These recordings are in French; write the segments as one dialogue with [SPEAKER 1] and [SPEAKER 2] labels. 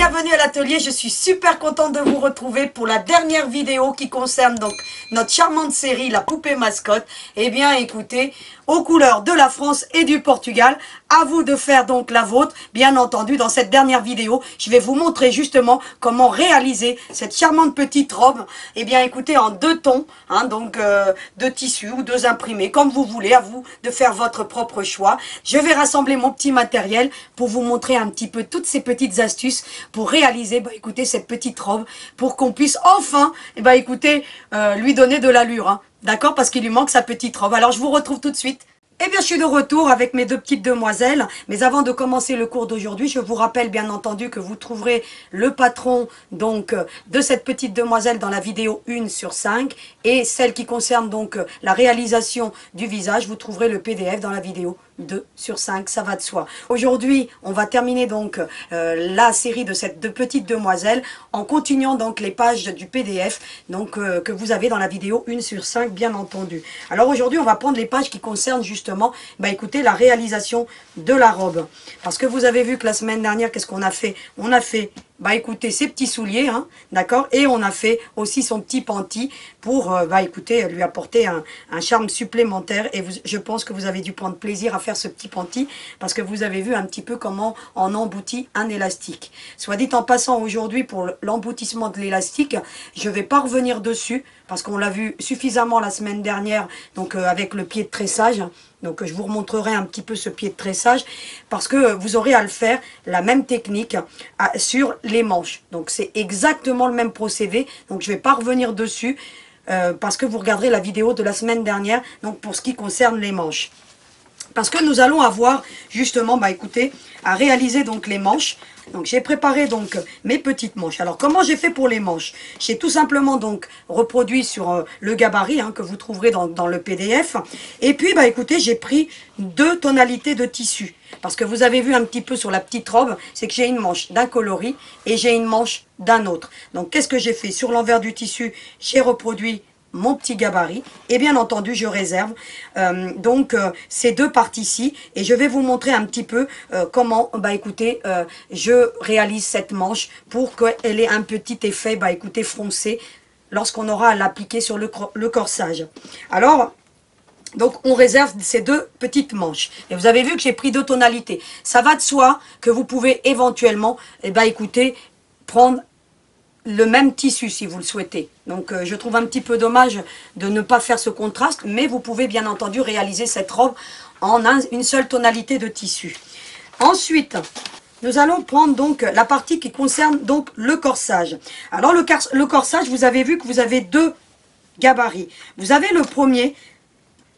[SPEAKER 1] bienvenue à l'atelier. Je suis super contente de vous retrouver pour la dernière vidéo qui concerne donc notre charmante série La Poupée Mascotte. Eh bien écoutez, aux couleurs de la France et du Portugal, à vous de faire donc la vôtre. Bien entendu, dans cette dernière vidéo, je vais vous montrer justement comment réaliser cette charmante petite robe. Eh bien écoutez, en deux tons, donc de tissu ou deux imprimés, comme vous voulez, à vous de faire votre propre choix. Je vais rassembler mon petit matériel pour vous montrer un petit peu toutes ces petites astuces pour réaliser, écoutez, cette petite robe, pour qu'on puisse enfin, écoutez, lui donner de l'allure, d'accord, parce qu'il lui manque sa petite robe. Alors je vous retrouve tout de suite. Eh bien, je suis de retour avec mes deux petites demoiselles. Mais avant de commencer le cours d'aujourd'hui, je vous rappelle bien entendu que vous trouverez le patron donc de cette petite demoiselle dans la vidéo 1 sur 5. Et celle qui concerne donc la réalisation du visage, vous trouverez le PDF dans la vidéo 2 sur 5, ça va de soi. Aujourd'hui, on va terminer donc la série de cette deux petites demoiselles en continuant donc les pages du PDF donc que vous avez dans la vidéo 1 sur 5 bien entendu. Alors aujourd'hui, on va prendre les pages qui concernent justement, écoutez, la réalisation de la robe. Parce que vous avez vu que la semaine dernière, qu'est-ce qu'on a fait? On a fait écoutez, ses petits souliers, d'accord, et on a fait aussi son petit panty pour, écoutez, lui apporter un charme supplémentaire. Et je pense que vous avez dû prendre plaisir à faire ce petit panty parce que vous avez vu un petit peu comment on emboutit un élastique. Soit dit en passant, aujourd'hui, pour l'emboutissement de l'élastique, je vais pas revenir dessus parce qu'on l'a vu suffisamment la semaine dernière, donc avec le pied de tressage. Donc je vous remontrerai un petit peu ce pied de tressage parce que vous aurez à le faire la même technique sur les manches. Donc c'est exactement le même procédé. Donc je ne vais pas revenir dessus parce que vous regarderez la vidéo de la semaine dernière donc pour ce qui concerne les manches. Parce que nous allons avoir justement, écoutez, à réaliser donc les manches. Donc j'ai préparé donc mes petites manches. Alors comment j'ai fait pour les manches? J'ai tout simplement donc reproduit sur le gabarit que vous trouverez dans le PDF. Et puis écoutez, j'ai pris deux tonalités de tissu. Parce que vous avez vu un petit peu sur la petite robe, c'est que j'ai une manche d'un coloris et j'ai une manche d'un autre. Donc qu'est-ce que j'ai fait? Sur l'envers du tissu, j'ai reproduit mon petit gabarit et bien entendu je réserve ces deux parties-ci et je vais vous montrer un petit peu comment écoutez je réalise cette manche pour qu'elle ait un petit effet écoutez froncé lorsqu'on aura à l'appliquer sur le corsage. Alors donc on réserve ces deux petites manches et vous avez vu que j'ai pris deux tonalités. Ça va de soi que vous pouvez éventuellement écoutez prendre le même tissu si vous le souhaitez. Donc je trouve un petit peu dommage de ne pas faire ce contraste, mais vous pouvez bien entendu réaliser cette robe en une seule tonalité de tissu. Ensuite, nous allons prendre donc la partie qui concerne donc le corsage. Alors le corsage, vous avez vu que vous avez deux gabarits. Vous avez le premier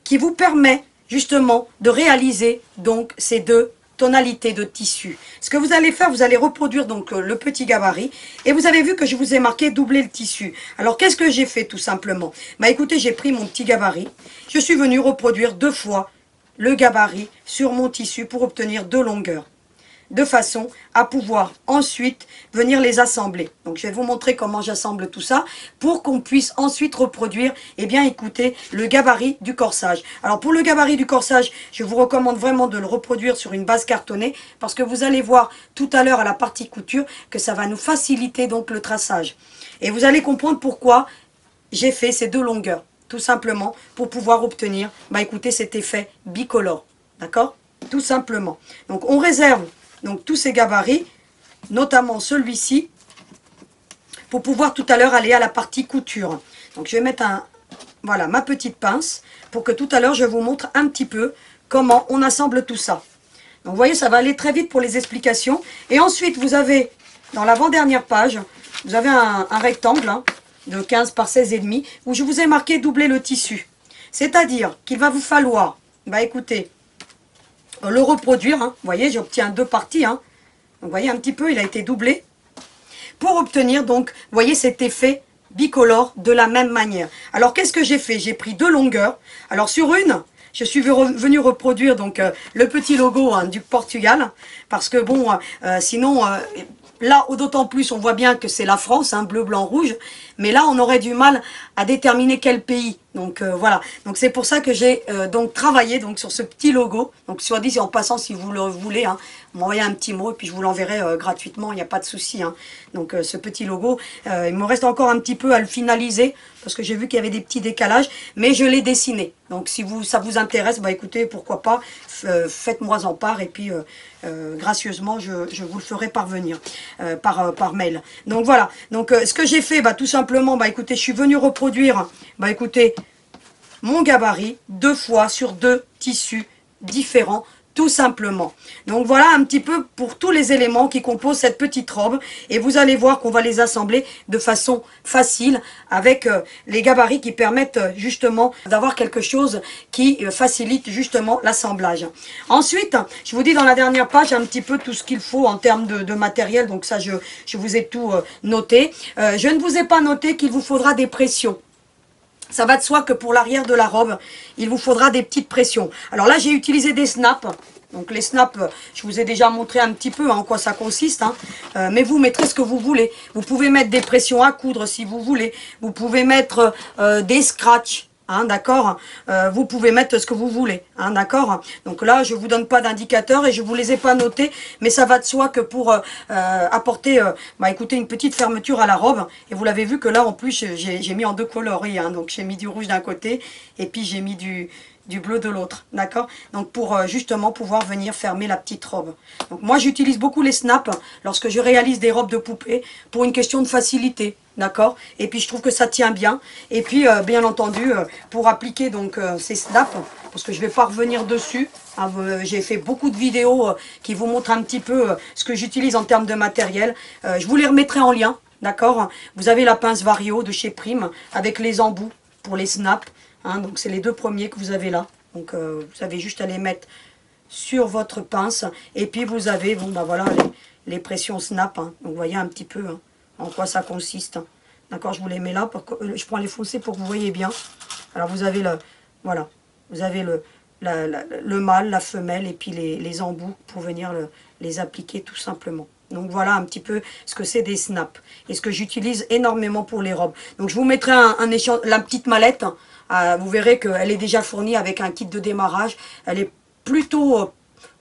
[SPEAKER 1] qui vous permet justement de réaliser donc ces deux tonalité de tissu. Ce que vous allez faire, vous allez reproduire donc le petit gabarit et vous avez vu que je vous ai marqué doubler le tissu. Alors qu'est-ce que j'ai fait tout simplement? Écoutez, j'ai pris mon petit gabarit, je suis venu reproduire deux fois le gabarit sur mon tissu pour obtenir deux longueurs, de façon à pouvoir ensuite venir les assembler. Donc je vais vous montrer comment j'assemble tout ça pour qu'on puisse ensuite reproduire écoutez, le gabarit du corsage. Alors pour le gabarit du corsage, je vous recommande vraiment de le reproduire sur une base cartonnée parce que vous allez voir tout à l'heure à la partie couture que ça va nous faciliter donc le traçage. Et vous allez comprendre pourquoi j'ai fait ces deux longueurs. Tout simplement pour pouvoir obtenir écoutez, cet effet bicolore. D'accord? Tout simplement. Donc on réserve donc tous ces gabarits, notamment celui-ci, pour pouvoir tout à l'heure aller à la partie couture. Donc je vais mettre ma petite pince pour que tout à l'heure je vous montre un petit peu comment on assemble tout ça. Donc vous voyez, ça va aller très vite pour les explications. Et ensuite vous avez, dans l'avant-dernière page, vous avez un rectangle de 15 par 16,5 où je vous ai marqué doubler le tissu. C'est-à-dire qu'il va vous falloir, écoutez, le reproduire, vous voyez, j'obtiens deux parties, donc vous voyez un petit peu, il a été doublé, pour obtenir donc, vous voyez, cet effet bicolore de la même manière. Alors qu'est-ce que j'ai fait? J'ai pris deux longueurs, alors sur une, je suis venu reproduire donc le petit logo du Portugal, parce que bon, sinon, là, d'autant plus, on voit bien que c'est la France, bleu, blanc, rouge, mais là, on aurait du mal à déterminer quel pays. Donc voilà, donc c'est pour ça que j'ai donc travaillé donc sur ce petit logo. Donc soit dit en passant, si vous le voulez, hein, m'envoyez un petit mot et puis je vous l'enverrai gratuitement, il n'y a pas de souci. Hein. Donc ce petit logo, il me reste encore un petit peu à le finaliser parce que j'ai vu qu'il y avait des petits décalages, mais je l'ai dessiné. Donc si ça vous intéresse, bah écoutez, pourquoi pas, faites-moi en part et puis gracieusement je vous le ferai parvenir par mail. Donc voilà, donc ce que j'ai fait, bah tout simplement, bah écoutez, je suis venue reproduire, bah écoutez, mon gabarit 2 fois sur 2 tissus différents, tout simplement. Donc voilà un petit peu pour tous les éléments qui composent cette petite robe. Et vous allez voir qu'on va les assembler de façon facile avec les gabarits qui permettent justement d'avoir quelque chose qui facilite justement l'assemblage. Ensuite, je vous dis dans la dernière page un petit peu tout ce qu'il faut en termes de matériel. Donc ça, je vous ai tout noté. Je ne vous ai pas noté qu'il vous faudra des pressions. Ça va de soi que pour l'arrière de la robe, il vous faudra des petites pressions. Alors là, j'ai utilisé des snaps. Donc les snaps, je vous ai déjà montré un petit peu en quoi ça consiste. Hein. Mais vous mettrez ce que vous voulez. Vous pouvez mettre des pressions à coudre si vous voulez. Vous pouvez mettre des scratchs. Hein, d'accord, vous pouvez mettre ce que vous voulez, hein, d'accord. Donc là, je vous donne pas d'indicateurs et je vous les ai pas notés, mais ça va de soi que pour apporter, bah écoutez, une petite fermeture à la robe. Et vous l'avez vu que là, en plus, j'ai mis en 2 coloris, hein, donc j'ai mis du rouge d'un côté et puis j'ai mis du bleu de l'autre, d'accord. Donc pour justement pouvoir venir fermer la petite robe. Donc moi, j'utilise beaucoup les snaps lorsque je réalise des robes de poupée pour une question de facilité. D'accord. Et puis je trouve que ça tient bien. Et puis bien entendu, pour appliquer donc ces snaps, parce que je vais pas revenir dessus. Hein, j'ai fait beaucoup de vidéos qui vous montrent un petit peu ce que j'utilise en termes de matériel. Je vous les remettrai en lien. D'accord. Vous avez la pince Vario de chez Prime avec les embouts pour les snaps. Hein, donc c'est les 2 premiers que vous avez là. Donc vous avez juste à les mettre sur votre pince. Et puis vous avez, bon bah voilà, les pressions snap. Hein. Donc vous voyez un petit peu. Hein, en quoi ça consiste. D'accord, je vous les mets là, pour que, je prends les fossés pour que vous voyez bien. Alors vous avez voilà, vous avez le mâle, la femelle et puis les embouts pour venir les appliquer tout simplement. Donc voilà un petit peu ce que c'est des snaps et ce que j'utilise énormément pour les robes. Donc je vous mettrai la petite mallette, vous verrez qu'elle est déjà fournie avec un kit de démarrage. Elle est plutôt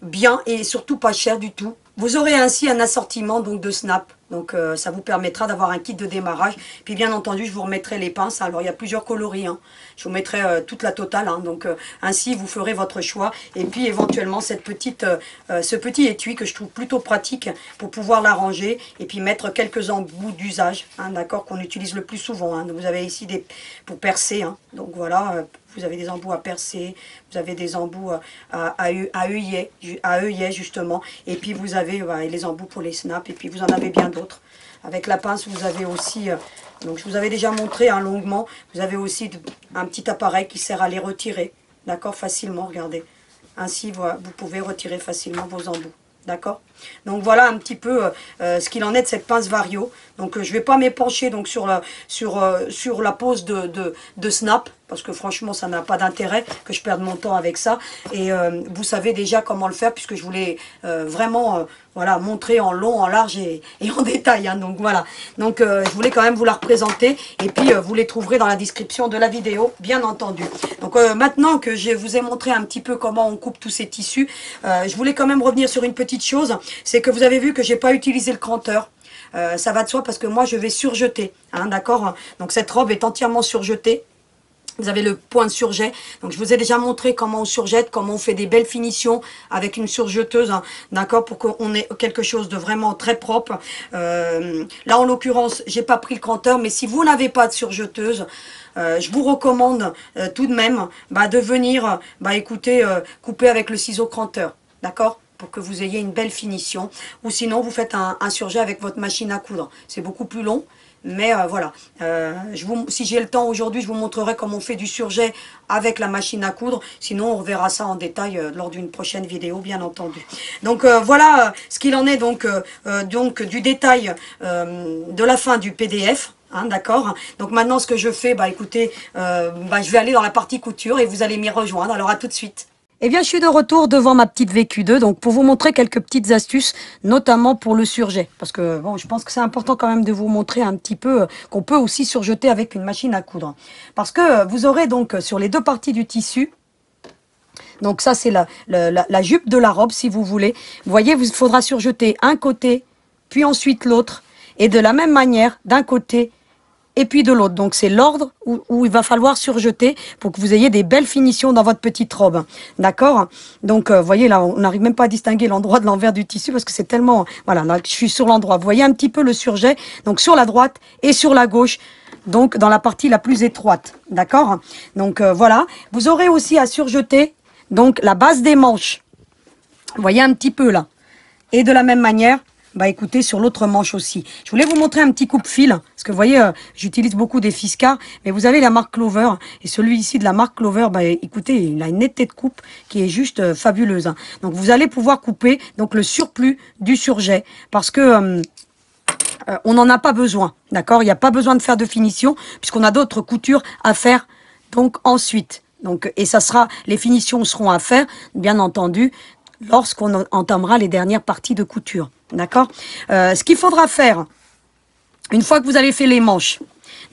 [SPEAKER 1] bien et surtout pas chère du tout. Vous aurez ainsi un assortiment donc de snaps. Donc ça vous permettra d'avoir un kit de démarrage. Puis bien entendu, je vous remettrai les pinces. Alors il y a plusieurs coloris. Hein. Je vous mettrai toute la totale. Hein. Donc ainsi, vous ferez votre choix. Et puis éventuellement, ce petit étui que je trouve plutôt pratique pour pouvoir l'arranger. Et puis mettre quelques embouts d'usage. Hein, d'accord, qu'on utilise le plus souvent. Hein. Donc, vous avez ici pour percer. Hein. Donc voilà, vous avez des embouts à percer. Vous avez des embouts à œillet justement. Et puis vous avez les embouts pour les snaps. Et puis vous en avez bien d'autres. Avec la pince, vous avez aussi, donc je vous avais déjà montré hein, longuement, vous avez aussi un petit appareil qui sert à les retirer, d'accord, facilement, regardez. Ainsi, vous pouvez retirer facilement vos embouts, d'accord. Donc voilà un petit peu ce qu'il en est de cette pince Vario. Donc je ne vais pas m'épancher donc sur la pose de snap, parce que franchement ça n'a pas d'intérêt que je perde mon temps avec ça. Et vous savez déjà comment le faire, puisque je voulais vraiment voilà, montrer en long, en large et en détail. Hein. Donc voilà, donc je voulais quand même vous la représenter. Et puis vous les trouverez dans la description de la vidéo, bien entendu. Donc maintenant que je vous ai montré un petit peu comment on coupe tous ces tissus, je voulais quand même revenir sur une petite chose. C'est que vous avez vu que j'ai pas utilisé le cranteur. Ça va de soi parce que moi je vais surjeter, hein, d'accord. Donc cette robe est entièrement surjetée. Vous avez le point de surjet. Donc je vous ai déjà montré comment on surjette, comment on fait des belles finitions avec une surjeteuse, hein, d'accord, pour qu'on ait quelque chose de vraiment très propre. Là en l'occurrence, j'ai pas pris le cranteur, mais si vous n'avez pas de surjeteuse, je vous recommande tout de même de venir, écoutez, couper avec le ciseau cranteur, d'accord, pour que vous ayez une belle finition. Ou sinon, vous faites un surjet avec votre machine à coudre. C'est beaucoup plus long, mais voilà. Si j'ai le temps aujourd'hui, je vous montrerai comment on fait du surjet avec la machine à coudre. Sinon, on reverra ça en détail lors d'une prochaine vidéo, bien entendu. Donc voilà ce qu'il en est donc du détail de la fin du PDF. Hein, d'accord. Donc maintenant, ce que je fais, écoutez, je vais aller dans la partie couture et vous allez m'y rejoindre. Alors à tout de suite. Eh bien, je suis de retour devant ma petite VQ2, donc pour vous montrer quelques petites astuces, notamment pour le surjet. Parce que, bon, je pense que c'est important quand même de vous montrer un petit peu qu'on peut aussi surjeter avec une machine à coudre. Parce que vous aurez donc sur les deux parties du tissu, donc ça c'est la jupe de la robe si vous voulez. Vous voyez, il faudra surjeter un côté, puis ensuite l'autre, et de la même manière, d'un côté et puis de l'autre. Donc c'est l'ordre où il va falloir surjeter pour que vous ayez des belles finitions dans votre petite robe. D'accord? Donc vous voyez là, on n'arrive même pas à distinguer l'endroit de l'envers du tissu parce que c'est tellement... Voilà, là, je suis sur l'endroit. Vous voyez un petit peu le surjet, donc sur la droite et sur la gauche. Donc dans la partie la plus étroite. D'accord? Donc voilà. Vous aurez aussi à surjeter donc la base des manches. Vous voyez un petit peu là. Et de la même manière... Bah écoutez, sur l'autre manche aussi. Je voulais vous montrer un petit coupe-fil, parce que vous voyez, j'utilise beaucoup des Fiskars, mais vous avez la marque Clover, et celui-ci de la marque Clover, bah écoutez, il a une netteté de coupe qui est juste fabuleuse. Hein. Donc vous allez pouvoir couper donc le surplus du surjet, parce que on n'en a pas besoin, d'accord? Il n'y a pas besoin de faire de finition, puisqu'on a d'autres coutures à faire donc ensuite. Donc, et ça sera, les finitions seront à faire, bien entendu, lorsqu'on entamera les dernières parties de couture. D'accord? Ce qu'il faudra faire, une fois que vous avez fait les manches,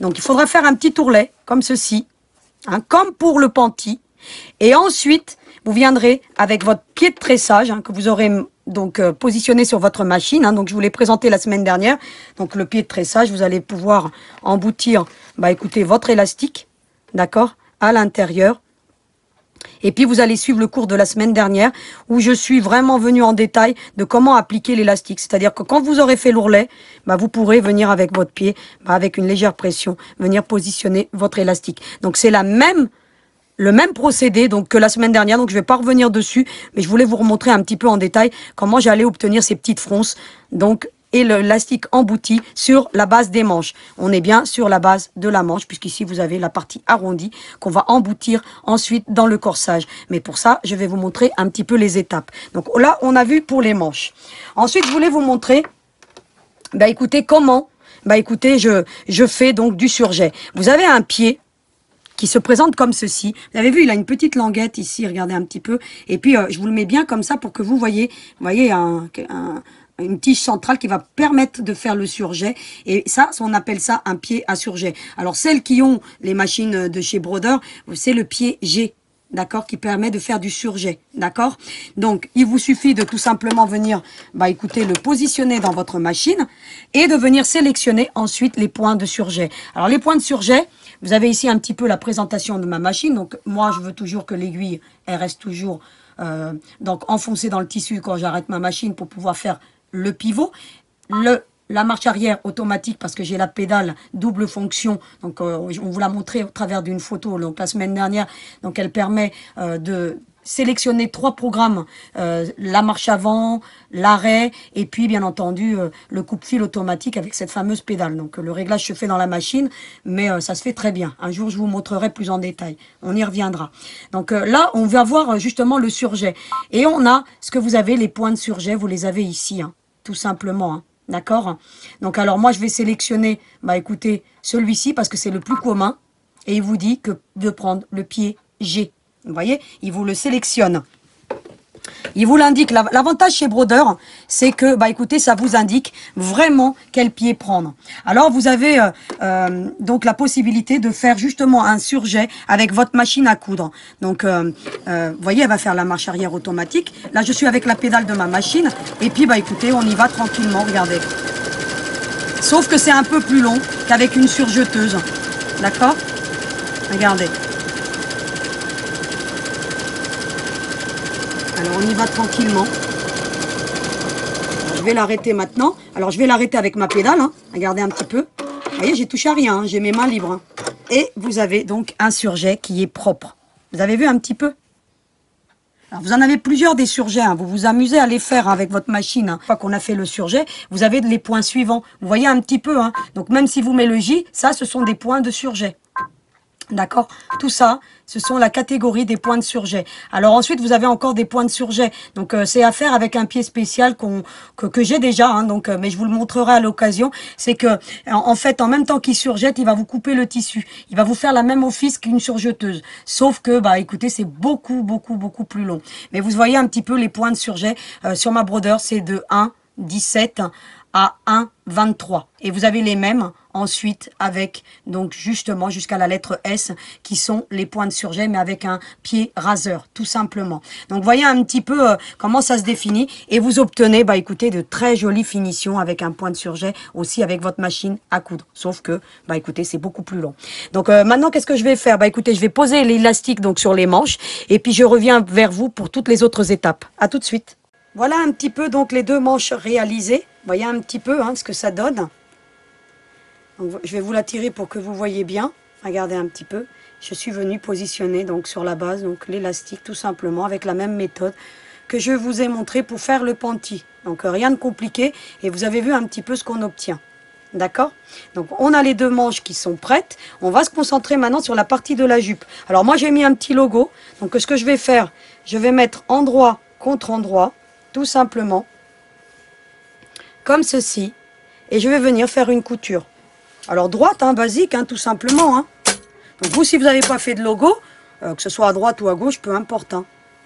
[SPEAKER 1] donc il faudra faire un petit ourlet, comme ceci, hein, comme pour le panty. Et ensuite, vous viendrez avec votre pied de tressage, hein, que vous aurez donc positionné sur votre machine. Hein, donc je vous l'ai présenté la semaine dernière. Donc le pied de tressage, vous allez pouvoir emboutir, bah écoutez, votre élastique, d'accord, à l'intérieur. Et puis vous allez suivre le cours de la semaine dernière où je suis vraiment venu en détail de comment appliquer l'élastique. C'est-à-dire que quand vous aurez fait l'ourlet, bah, vous pourrez venir avec votre pied, bah, avec une légère pression, venir positionner votre élastique. Donc c'est le même procédé donc que la semaine dernière. Donc je vais pas revenir dessus, mais je voulais vous remontrer un petit peu en détail comment j'allais obtenir ces petites fronces. Donc et l'élastique embouti sur la base des manches. On est bien sur la base de la manche, puisqu'ici vous avez la partie arrondie qu'on va emboutir ensuite dans le corsage. Mais pour ça, je vais vous montrer un petit peu les étapes. Donc là, on a vu pour les manches. Ensuite, je voulais vous montrer, bah écoutez, comment, bah écoutez, je fais donc du surjet. Vous avez un pied qui se présente comme ceci. Vous avez vu, il a une petite languette ici, regardez un petit peu. Et puis, je vous le mets bien comme ça pour que vous voyez une tige centrale qui va permettre de faire le surjet. Et ça, on appelle ça un pied à surjet. Alors, celles qui ont les machines de chez Brodeur, c'est le pied G, d'accord, qui permet de faire du surjet, d'accord. Donc, il vous suffit de tout simplement venir, bah écoutez, le positionner dans votre machine et de venir sélectionner ensuite les points de surjet. Alors, les points de surjet, vous avez ici un petit peu la présentation de ma machine. Donc, moi, je veux toujours que l'aiguille, elle reste toujours donc enfoncée dans le tissu quand j'arrête ma machine pour pouvoir faire le pivot, la marche arrière automatique parce que j'ai la pédale double fonction. Donc on vous l'a montré au travers d'une photo donc la semaine dernière. Donc elle permet de sélectionner 3 programmes, la marche avant, l'arrêt et puis bien entendu le coupe-fil automatique avec cette fameuse pédale. Donc le réglage se fait dans la machine, mais ça se fait très bien. Un jour je vous montrerai plus en détail, on y reviendra. Donc là on va voir justement le surjet et on a ce que vous avez, les points de surjet, vous les avez ici, hein, tout simplement, hein. D'accord? Donc alors moi je vais sélectionner, bah écoutez, celui-ci parce que c'est le plus commun et il vous dit que de prendre le pied G. Vous voyez, il vous le sélectionne. Il vous l'indique. L'avantage chez Brodeur, c'est que, bah écoutez, ça vous indique vraiment quel pied prendre. Alors, vous avez donc la possibilité de faire justement un surjet avec votre machine à coudre. Donc, vous voyez, elle va faire la marche arrière automatique. Là, je suis avec la pédale de ma machine. Et puis, bah écoutez, on y va tranquillement, regardez. Sauf que c'est un peu plus long qu'avec une surjeteuse. D'accord? Regardez. Alors on y va tranquillement. Je vais l'arrêter maintenant. Alors je vais l'arrêter avec ma pédale. Hein. Regardez un petit peu. Vous voyez, j'ai touché à rien. Hein. J'ai mes mains libres. Hein. Et vous avez donc un surjet qui est propre. Vous avez vu un petit peu? Alors vous en avez plusieurs des surjets. Hein. Vous vous amusez à les faire avec votre machine. Hein. Une fois qu'on a fait le surjet, vous avez les points suivants. Vous voyez un petit peu. Hein. Donc même si vous mettez le J, ça ce sont des points de surjet. D'accord? Tout ça, ce sont la catégorie des points de surjet. Alors ensuite, vous avez encore des points de surjet. Donc c'est à faire avec un pied spécial que j'ai déjà. Hein, donc, mais je vous le montrerai à l'occasion. C'est que en fait, en même temps qu'il surjette, il va vous couper le tissu. Il va vous faire la même office qu'une surjeteuse. Sauf que, bah écoutez, c'est beaucoup plus long. Mais vous voyez un petit peu les points de surjet. Sur ma brodeur, c'est de 1,17 à 1,23. Et vous avez les mêmes ensuite avec, donc justement, jusqu'à la lettre S, qui sont les points de surjet, mais avec un pied raseur, tout simplement. Donc, voyez un petit peu comment ça se définit. Et vous obtenez, bah écoutez, de très jolies finitions avec un point de surjet, aussi avec votre machine à coudre. Sauf que, bah écoutez, c'est beaucoup plus long. Donc, maintenant, qu'est-ce que je vais faire? Bah écoutez, je vais poser l'élastique donc sur les manches. Et puis, je reviens vers vous pour toutes les autres étapes. À tout de suite. Voilà un petit peu donc les deux manches réalisées. Voyez un petit peu ce que ça donne. Donc, je vais vous la tirer pour que vous voyez bien. Regardez un petit peu. Je suis venue positionner donc sur la base donc l'élastique tout simplement avec la même méthode que je vous ai montré pour faire le pentis. Donc rien de compliqué et vous avez vu un petit peu ce qu'on obtient. D'accord? Donc on a les deux manches qui sont prêtes. On va se concentrer maintenant sur la partie de la jupe. Alors moi j'ai mis un petit logo. Donc ce que je vais faire, je vais mettre endroit contre endroit. Tout simplement, comme ceci, et je vais venir faire une couture. Alors droite, basique, tout simplement. Donc vous, si vous n'avez pas fait de logo, que ce soit à droite ou à gauche, peu importe.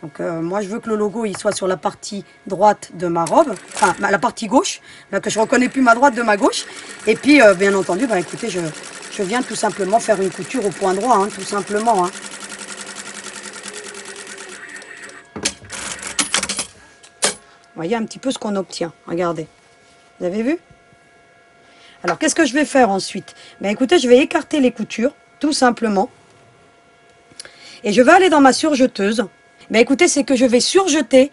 [SPEAKER 1] Donc moi, je veux que le logo il soit sur la partie droite de ma robe, enfin la partie gauche, là, que je ne reconnais plus ma droite de ma gauche. Et puis, bien entendu, bah, écoutez, je viens tout simplement faire une couture au point droit, tout simplement. Voyez un petit peu ce qu'on obtient. Regardez. Vous avez vu? Alors, qu'est-ce que je vais faire ensuite? Ben, écoutez, je vais écarter les coutures, tout simplement. Et je vais aller dans ma surjeteuse. Ben, écoutez, c'est que je vais surjeter,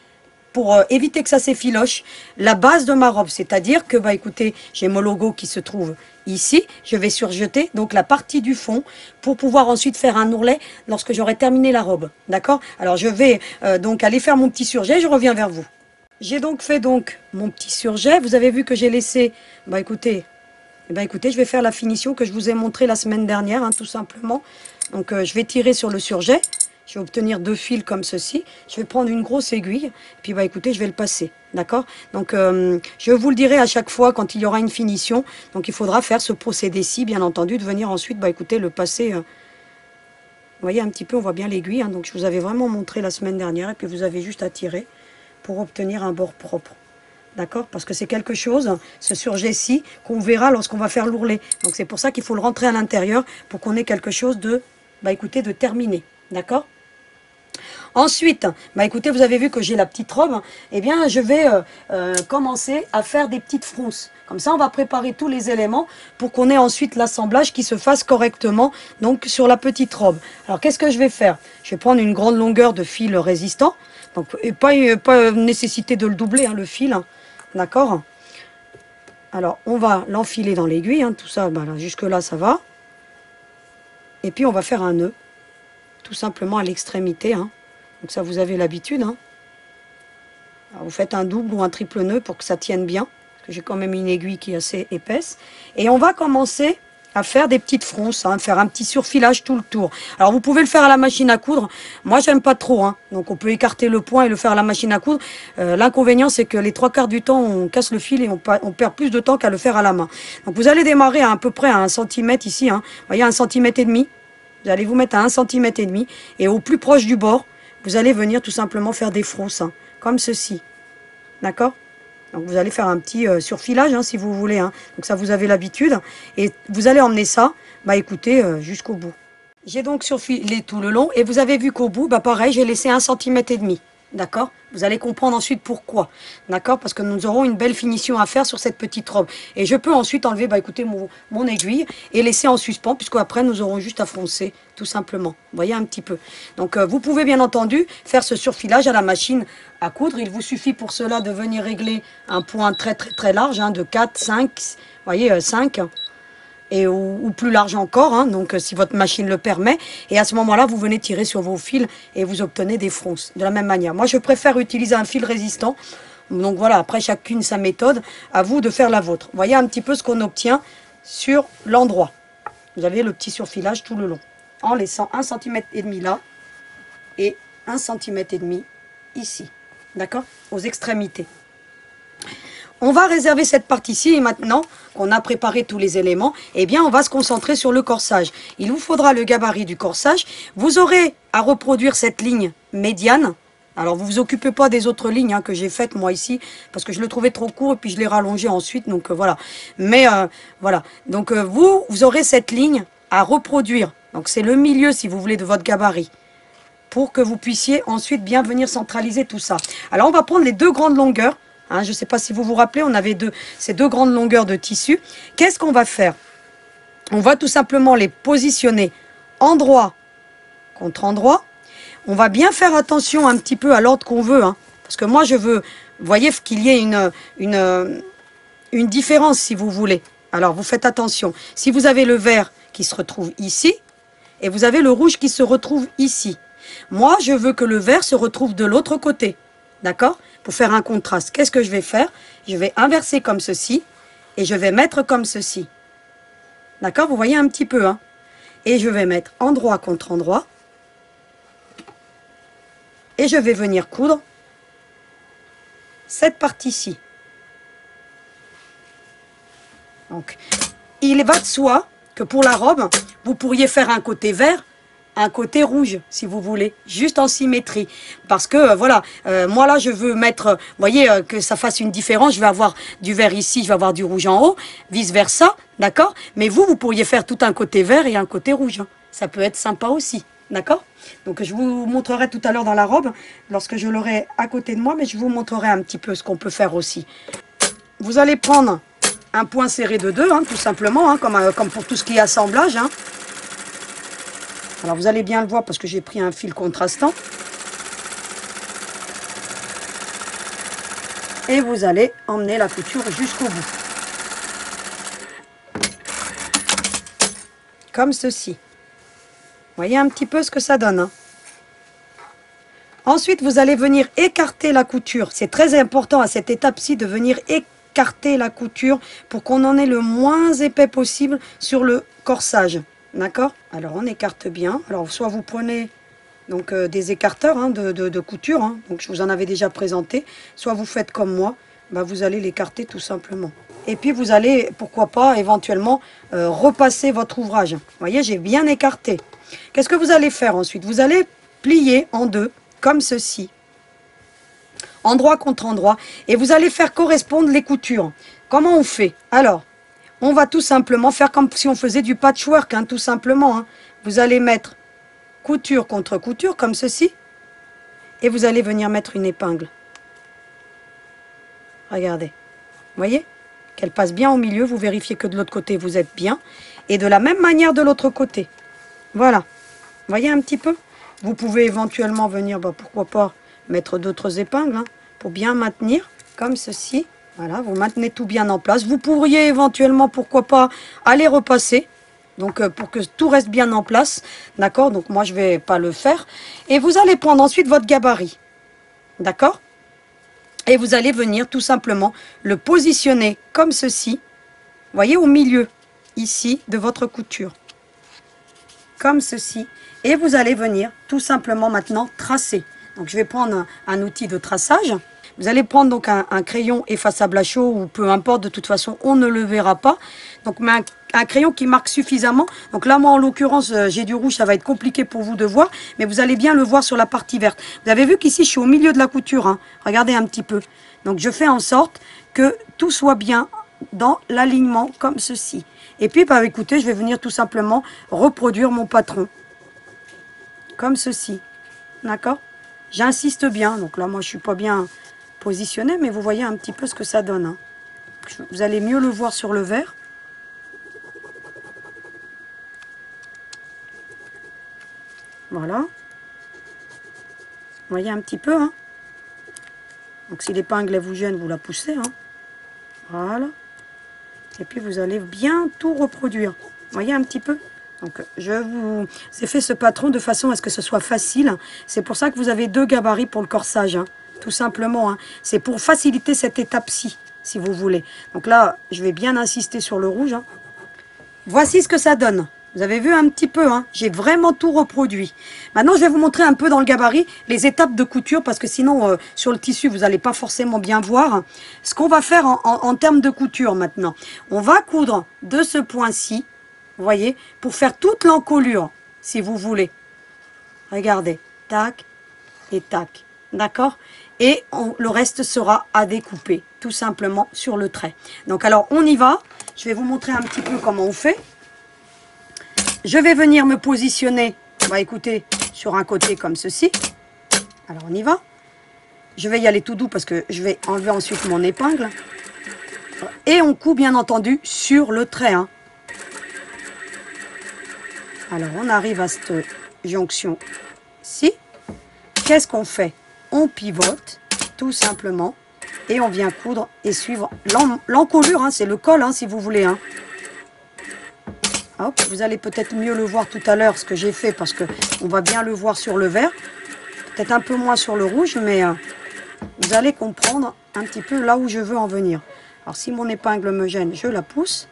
[SPEAKER 1] pour éviter que ça s'effiloche, la base de ma robe. C'est-à-dire que, bah, écoutez, j'ai mon logo qui se trouve ici. Je vais surjeter, donc, la partie du fond, pour pouvoir ensuite faire un ourlet lorsque j'aurai terminé la robe. D'accord? Alors, je vais donc aller faire mon petit surjet. Je reviens vers vous. J'ai donc fait mon petit surjet. Vous avez vu que j'ai laissé, écoutez, je vais faire la finition que je vous ai montré la semaine dernière, tout simplement. Donc je vais tirer sur le surjet. Je vais obtenir 2 fils comme ceci. Je vais prendre une grosse aiguille. Et puis écoutez, je vais le passer. D'accord? Donc je vous le dirai à chaque fois quand il y aura une finition. Donc il faudra faire ce procédé-ci, bien entendu, de venir ensuite, écoutez, le passer. Vous voyez un petit peu, on voit bien l'aiguille. Donc je vous avais vraiment montré la semaine dernière. Et puis vous avez juste à tirer pour obtenir un bord propre. D'accord? Parce que c'est quelque chose, ce surjet-ci, qu'on verra lorsqu'on va faire l'ourlet. Donc c'est pour ça qu'il faut le rentrer à l'intérieur pour qu'on ait quelque chose de, écoutez, de terminé. D'accord? Ensuite, écoutez, vous avez vu que j'ai la petite robe. Eh bien, je vais commencer à faire des petites fronces. Comme ça, on va préparer tous les éléments pour qu'on ait ensuite l'assemblage qui se fasse correctement donc sur la petite robe. Alors, qu'est-ce que je vais faire? Je vais prendre une grande longueur de fil résistant. Donc, et pas nécessité de le doubler, le fil. D'accord? Alors, on va l'enfiler dans l'aiguille. Tout ça, jusque-là, ça va. Et puis, on va faire un nœud. Tout simplement à l'extrémité. Donc, ça, vous avez l'habitude. Alors, vous faites un double ou un triple nœud pour que ça tienne bien. Parce que j'ai quand même une aiguille qui est assez épaisse. Et on va commencer à faire des petites fronces, faire un petit surfilage tout le tour. Alors vous pouvez le faire à la machine à coudre. Moi j'aime pas trop, donc on peut écarter le point et le faire à la machine à coudre. L'inconvénient c'est que les 3/4 du temps on casse le fil et on perd plus de temps qu'à le faire à la main. Donc vous allez démarrer à peu près à 1 cm ici, vous voyez 1,5 cm. Vous allez vous mettre à 1,5 cm et au plus proche du bord, vous allez venir tout simplement faire des fronces, comme ceci. D'accord? Donc vous allez faire un petit surfilage si vous voulez. Donc ça vous avez l'habitude. Et vous allez emmener ça, écoutez, jusqu'au bout. J'ai donc surfilé tout le long. Et vous avez vu qu'au bout, pareil, j'ai laissé 1,5 cm. D'accord? Vous allez comprendre ensuite pourquoi. D'accord? Parce que nous aurons une belle finition à faire sur cette petite robe. Et je peux ensuite enlever, écoutez, mon aiguille et laisser en suspens, puisque après nous aurons juste à froncer, tout simplement. Vous voyez un petit peu. Donc vous pouvez bien entendu faire ce surfilage à la machine à coudre. Il vous suffit pour cela de venir régler un point très très très large, de 4, 5, vous voyez, 5. Et ou plus large encore, donc si votre machine le permet. Et à ce moment-là, vous venez tirer sur vos fils et vous obtenez des fronces de la même manière. Moi, je préfère utiliser un fil résistant. Donc voilà, après chacune sa méthode. À vous de faire la vôtre. Voyez un petit peu ce qu'on obtient sur l'endroit. Vous avez le petit surfilage tout le long. en laissant 1,5 cm là et 1,5 cm ici. D'accord? Aux extrémités. On va réserver cette partie-ci et maintenant qu'on a préparé tous les éléments, eh bien on va se concentrer sur le corsage. Il vous faudra le gabarit du corsage. Vous aurez à reproduire cette ligne médiane. Alors vous vous occupez pas des autres lignes hein, que j'ai faites moi ici parce que je le trouvais trop court et puis je l'ai rallongé ensuite. Donc voilà. Mais voilà. Donc vous aurez cette ligne à reproduire. Donc c'est le milieu si vous voulez de votre gabarit, pour que vous puissiez ensuite bien venir centraliser tout ça. Alors on va prendre les deux grandes longueurs. Hein, je ne sais pas si vous vous rappelez, on avait ces deux grandes longueurs de tissu. Qu'est-ce qu'on va faire? On va tout simplement les positionner endroit contre endroit. On va bien faire attention un petit peu à l'ordre qu'on veut. Hein, parce que moi, je veux, vous voyez, qu'il y ait une différence si vous voulez. Alors, vous faites attention. Si vous avez le vert qui se retrouve ici, et vous avez le rouge qui se retrouve ici. Moi, je veux que le vert se retrouve de l'autre côté. D'accord? Pour faire un contraste, qu'est-ce que je vais faire? Je vais inverser comme ceci et je vais mettre comme ceci. D'accord? Vous voyez un petit peu. Hein? Et je vais mettre endroit contre endroit. Et je vais venir coudre cette partie-ci. Donc, il va de soi que pour la robe, vous pourriez faire un côté vert, un côté rouge, si vous voulez, juste en symétrie. Parce que, voilà, moi là, je veux mettre, vous voyez, que ça fasse une différence. Je vais avoir du vert ici, je vais avoir du rouge en haut, vice-versa, d'accord? Mais vous pourriez faire tout un côté vert et un côté rouge. Hein. Ça peut être sympa aussi, d'accord? Donc, je vous montrerai tout à l'heure dans la robe, lorsque je l'aurai à côté de moi, mais je vous montrerai un petit peu ce qu'on peut faire aussi. Vous allez prendre un point serré de 2, hein, tout simplement, hein, comme pour tout ce qui est assemblage, hein. Alors vous allez bien le voir parce que j'ai pris un fil contrastant. Et vous allez emmener la couture jusqu'au bout. Comme ceci. Voyez un petit peu ce que ça donne. Hein. Ensuite, vous allez venir écarter la couture. C'est très important à cette étape-ci de venir écarter la couture pour qu'on en ait le moins épais possible sur le corsage. D'accord? Alors on écarte bien. Alors soit vous prenez donc des écarteurs hein, de couture, hein, donc je vous en avais déjà présenté, soit vous faites comme moi, bah, vous allez l'écarter tout simplement. Et puis vous allez, pourquoi pas, éventuellement repasser votre ouvrage. Vous voyez, j'ai bien écarté. Qu'est-ce que vous allez faire ensuite? Vous allez plier en deux, comme ceci, endroit contre endroit, et vous allez faire correspondre les coutures. Comment on fait? Alors, on va tout simplement faire comme si on faisait du patchwork, hein, tout simplement. Hein. Vous allez mettre couture contre couture, comme ceci. Et vous allez venir mettre une épingle. Regardez. Vous voyez? Qu'elle passe bien au milieu. Vous vérifiez que de l'autre côté, vous êtes bien. Et de la même manière de l'autre côté. Voilà. Vous voyez un petit peu? Vous pouvez éventuellement venir, bah, pourquoi pas, mettre d'autres épingles, hein, pour bien maintenir, comme ceci. Voilà, vous maintenez tout bien en place. Vous pourriez éventuellement, pourquoi pas, aller repasser. Donc, pour que tout reste bien en place. D'accord? Donc, moi, je ne vais pas le faire. Et vous allez prendre ensuite votre gabarit. D'accord? Et vous allez venir tout simplement le positionner comme ceci. Vous voyez, au milieu, ici, de votre couture. Comme ceci. Et vous allez venir tout simplement maintenant tracer. Donc, je vais prendre un outil de traçage. Vous allez prendre donc un crayon effaçable à chaud ou peu importe, de toute façon, on ne le verra pas. Donc, mais un crayon qui marque suffisamment. Donc là, moi, en l'occurrence, j'ai du rouge, ça va être compliqué pour vous de voir, mais vous allez bien le voir sur la partie verte. Vous avez vu qu'ici, je suis au milieu de la couture. Hein. Regardez un petit peu. Donc, je fais en sorte que tout soit bien dans l'alignement comme ceci. Et puis, bah, écoutez, je vais venir tout simplement reproduire mon patron. Comme ceci. D'accord? J'insiste bien. Donc là, moi, je suis pas bien positionné, mais vous voyez un petit peu ce que ça donne. Hein. Vous allez mieux le voir sur le vert. Voilà. Vous voyez un petit peu. Hein. Donc si l'épingle vous gêne, vous la poussez. Hein. Voilà. Et puis vous allez bien tout reproduire. Vous voyez un petit peu. Donc je vous ai fait ce patron de façon à ce que ce soit facile. C'est pour ça que vous avez deux gabarits pour le corsage. Hein. Tout simplement, hein. C'est pour faciliter cette étape-ci, si vous voulez. Donc là, je vais bien insister sur le rouge. Hein. Voici ce que ça donne. Vous avez vu un petit peu, hein, j'ai vraiment tout reproduit. Maintenant, je vais vous montrer un peu dans le gabarit les étapes de couture parce que sinon, sur le tissu, vous n'allez pas forcément bien voir. Ce qu'on va faire en termes de couture maintenant. On va coudre de ce point-ci, vous voyez, pour faire toute l'encolure, si vous voulez. Regardez, tac et tac, d'accord? Et le reste sera à découper, tout simplement sur le trait. Donc alors, on y va. Je vais vous montrer un petit peu comment on fait. Je vais venir me positionner, bah écoutez, sur un côté comme ceci. Alors on y va. Je vais y aller tout doux parce que je vais enlever ensuite mon épingle. Et on coud bien entendu sur le trait. Hein. Alors on arrive à cette jonction-ci. Qu'est-ce qu'on fait? On pivote tout simplement et on vient coudre et suivre l'encolure. Hein, c'est le col hein, si vous voulez. Hein. Hop, vous allez peut-être mieux le voir tout à l'heure ce que j'ai fait parce que on va bien le voir sur le vert. Peut-être un peu moins sur le rouge, mais vous allez comprendre un petit peu là où je veux en venir. Alors si mon épingle me gêne, je la pousse.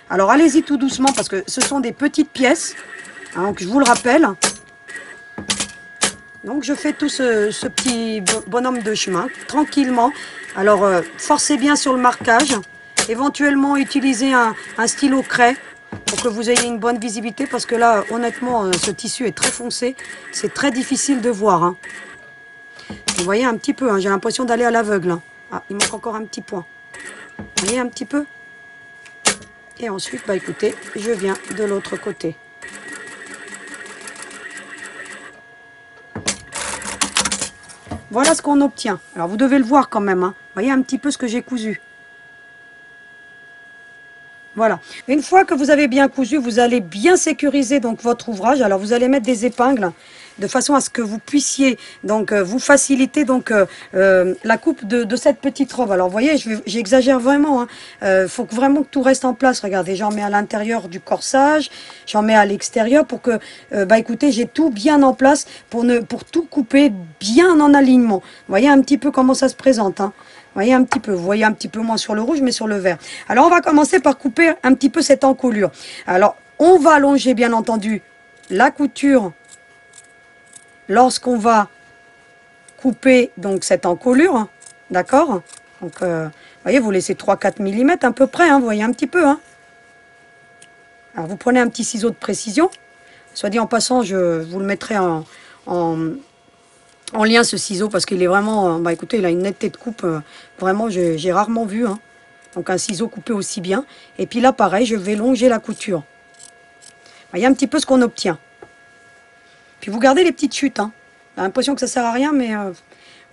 [SPEAKER 1] Alors allez-y tout doucement parce que ce sont des petites pièces. Hein, donc je vous le rappelle. Donc je fais tout ce petit bonhomme de chemin tranquillement. Alors forcez bien sur le marquage. Éventuellement utilisez un stylo craie pour que vous ayez une bonne visibilité parce que là honnêtement ce tissu est très foncé. C'est très difficile de voir. Hein. Vous voyez un petit peu, hein, j'ai l'impression d'aller à l'aveugle. Hein. Ah, il manque encore un petit point. Vous voyez un petit peu? Et ensuite, bah écoutez, je viens de l'autre côté. Voilà ce qu'on obtient. Alors vous devez le voir quand même. Hein. Vous voyez un petit peu ce que j'ai cousu. Voilà. Une fois que vous avez bien cousu, vous allez bien sécuriser donc votre ouvrage. Alors vous allez mettre des épingles de façon à ce que vous puissiez donc vous faciliter donc la coupe de cette petite robe. Alors vous voyez, j'exagère vraiment. Faut que vraiment que tout reste en place. Regardez, j'en mets à l'intérieur du corsage, j'en mets à l'extérieur pour que bah écoutez, j'ai tout bien en place pour tout couper bien en alignement. Vous voyez un petit peu comment ça se présente. Hein. Voyez un petit peu, vous voyez un petit peu moins sur le rouge, mais sur le vert. Alors, on va commencer par couper un petit peu cette encolure. Alors, on va allonger, bien entendu, la couture lorsqu'on va couper donc cette encolure. Hein, d'accord? Donc, vous voyez, vous laissez 3-4 mm à peu près, hein, vous voyez un petit peu. Hein. Alors, vous prenez un petit ciseau de précision. Soit dit en passant, je vous le mettrai en lien ce ciseau parce qu'il est vraiment, bah écoutez, il a une netteté de coupe, vraiment j'ai rarement vu, hein. Donc un ciseau coupé aussi bien. Et puis là pareil, je vais longer la couture. Vous voyez un petit peu ce qu'on obtient. Puis vous gardez les petites chutes, hein. J'ai l'impression que ça sert à rien, mais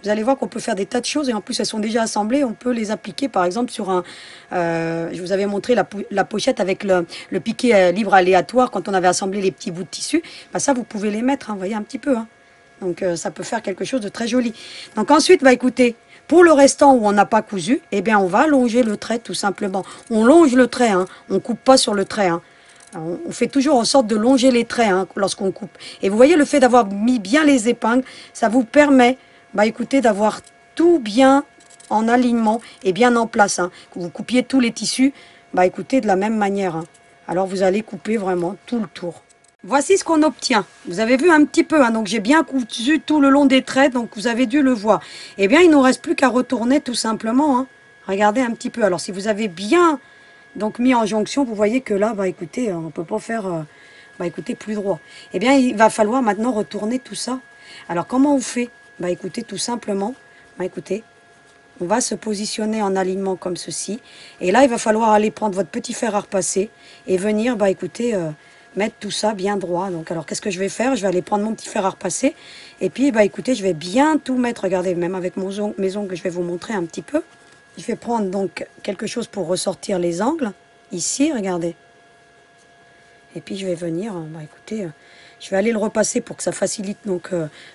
[SPEAKER 1] vous allez voir qu'on peut faire des tas de choses et en plus elles sont déjà assemblées, on peut les appliquer par exemple sur un, je vous avais montré la pochette avec le piqué libre aléatoire quand on avait assemblé les petits bouts de tissu, bah ça vous pouvez les mettre, hein, vous voyez un petit peu, hein. Donc ça peut faire quelque chose de très joli. Donc ensuite, bah écoutez, pour le restant où on n'a pas cousu, eh bien on va longer le trait tout simplement. On longe le trait, hein, on ne coupe pas sur le trait. Hein. On fait toujours en sorte de longer les traits hein, lorsqu'on coupe. Et vous voyez le fait d'avoir mis bien les épingles, ça vous permet, bah écoutez, d'avoir tout bien en alignement et bien en place. Hein. Que vous coupiez tous les tissus, bah écoutez, de la même manière. Hein. Alors vous allez couper vraiment tout le tour. Voici ce qu'on obtient. Vous avez vu un petit peu, hein, donc j'ai bien cousu tout le long des traits, donc vous avez dû le voir. Eh bien, il ne nous reste plus qu'à retourner tout simplement. Hein. Regardez un petit peu. Alors, si vous avez bien donc mis en jonction, vous voyez que là, bah écoutez, on ne peut pas faire, bah écoutez, plus droit. Eh bien, il va falloir maintenant retourner tout ça. Alors, comment on fait? Bah écoutez, tout simplement, bah écoutez, on va se positionner en alignement comme ceci. Et là, il va falloir aller prendre votre petit fer à repasser et venir, bah écoutez, mettre tout ça bien droit. Donc alors qu'est-ce que je vais faire? Je vais aller prendre mon petit fer à repasser et puis bah écoutez, je vais bien tout mettre. Regardez, même avec mes ongles, je vais vous montrer un petit peu. Je vais prendre donc quelque chose pour ressortir les angles ici, regardez. Et puis je vais venir, bah écoutez, je vais aller le repasser pour que ça facilite donc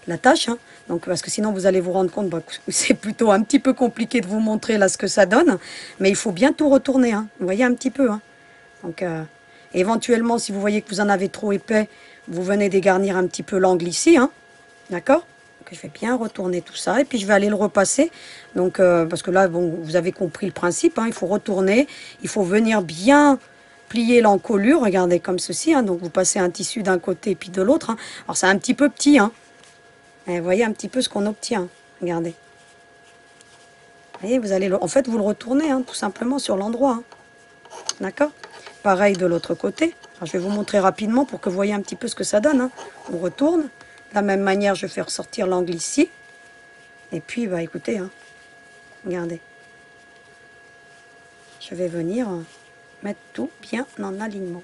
[SPEAKER 1] la tâche. Hein. Donc parce que sinon vous allez vous rendre compte bah, que c'est plutôt un petit peu compliqué de vous montrer là ce que ça donne. Mais il faut bien tout retourner. Hein. Vous voyez un petit peu. Hein. Donc éventuellement, si vous voyez que vous en avez trop épais, vous venez dégarnir un petit peu l'angle ici, hein, d'accord? Donc je vais bien retourner tout ça et puis je vais aller le repasser. Donc parce que là, bon, vous avez compris le principe, hein, il faut retourner, il faut venir bien plier l'encolure, regardez, comme ceci. Hein. Donc, vous passez un tissu d'un côté puis de l'autre. Hein. Alors, c'est un petit peu petit. Hein. Et vous voyez un petit peu ce qu'on obtient. Regardez. Vous voyez, vous allez en fait, vous le retournez, hein, tout simplement, sur l'endroit. Hein. D'accord? Pareil de l'autre côté. Alors, je vais vous montrer rapidement pour que vous voyez un petit peu ce que ça donne. Hein. On retourne. De la même manière, je fais ressortir l'angle ici. Et puis, bah, écoutez, hein, regardez. Je vais venir mettre tout bien en alignement.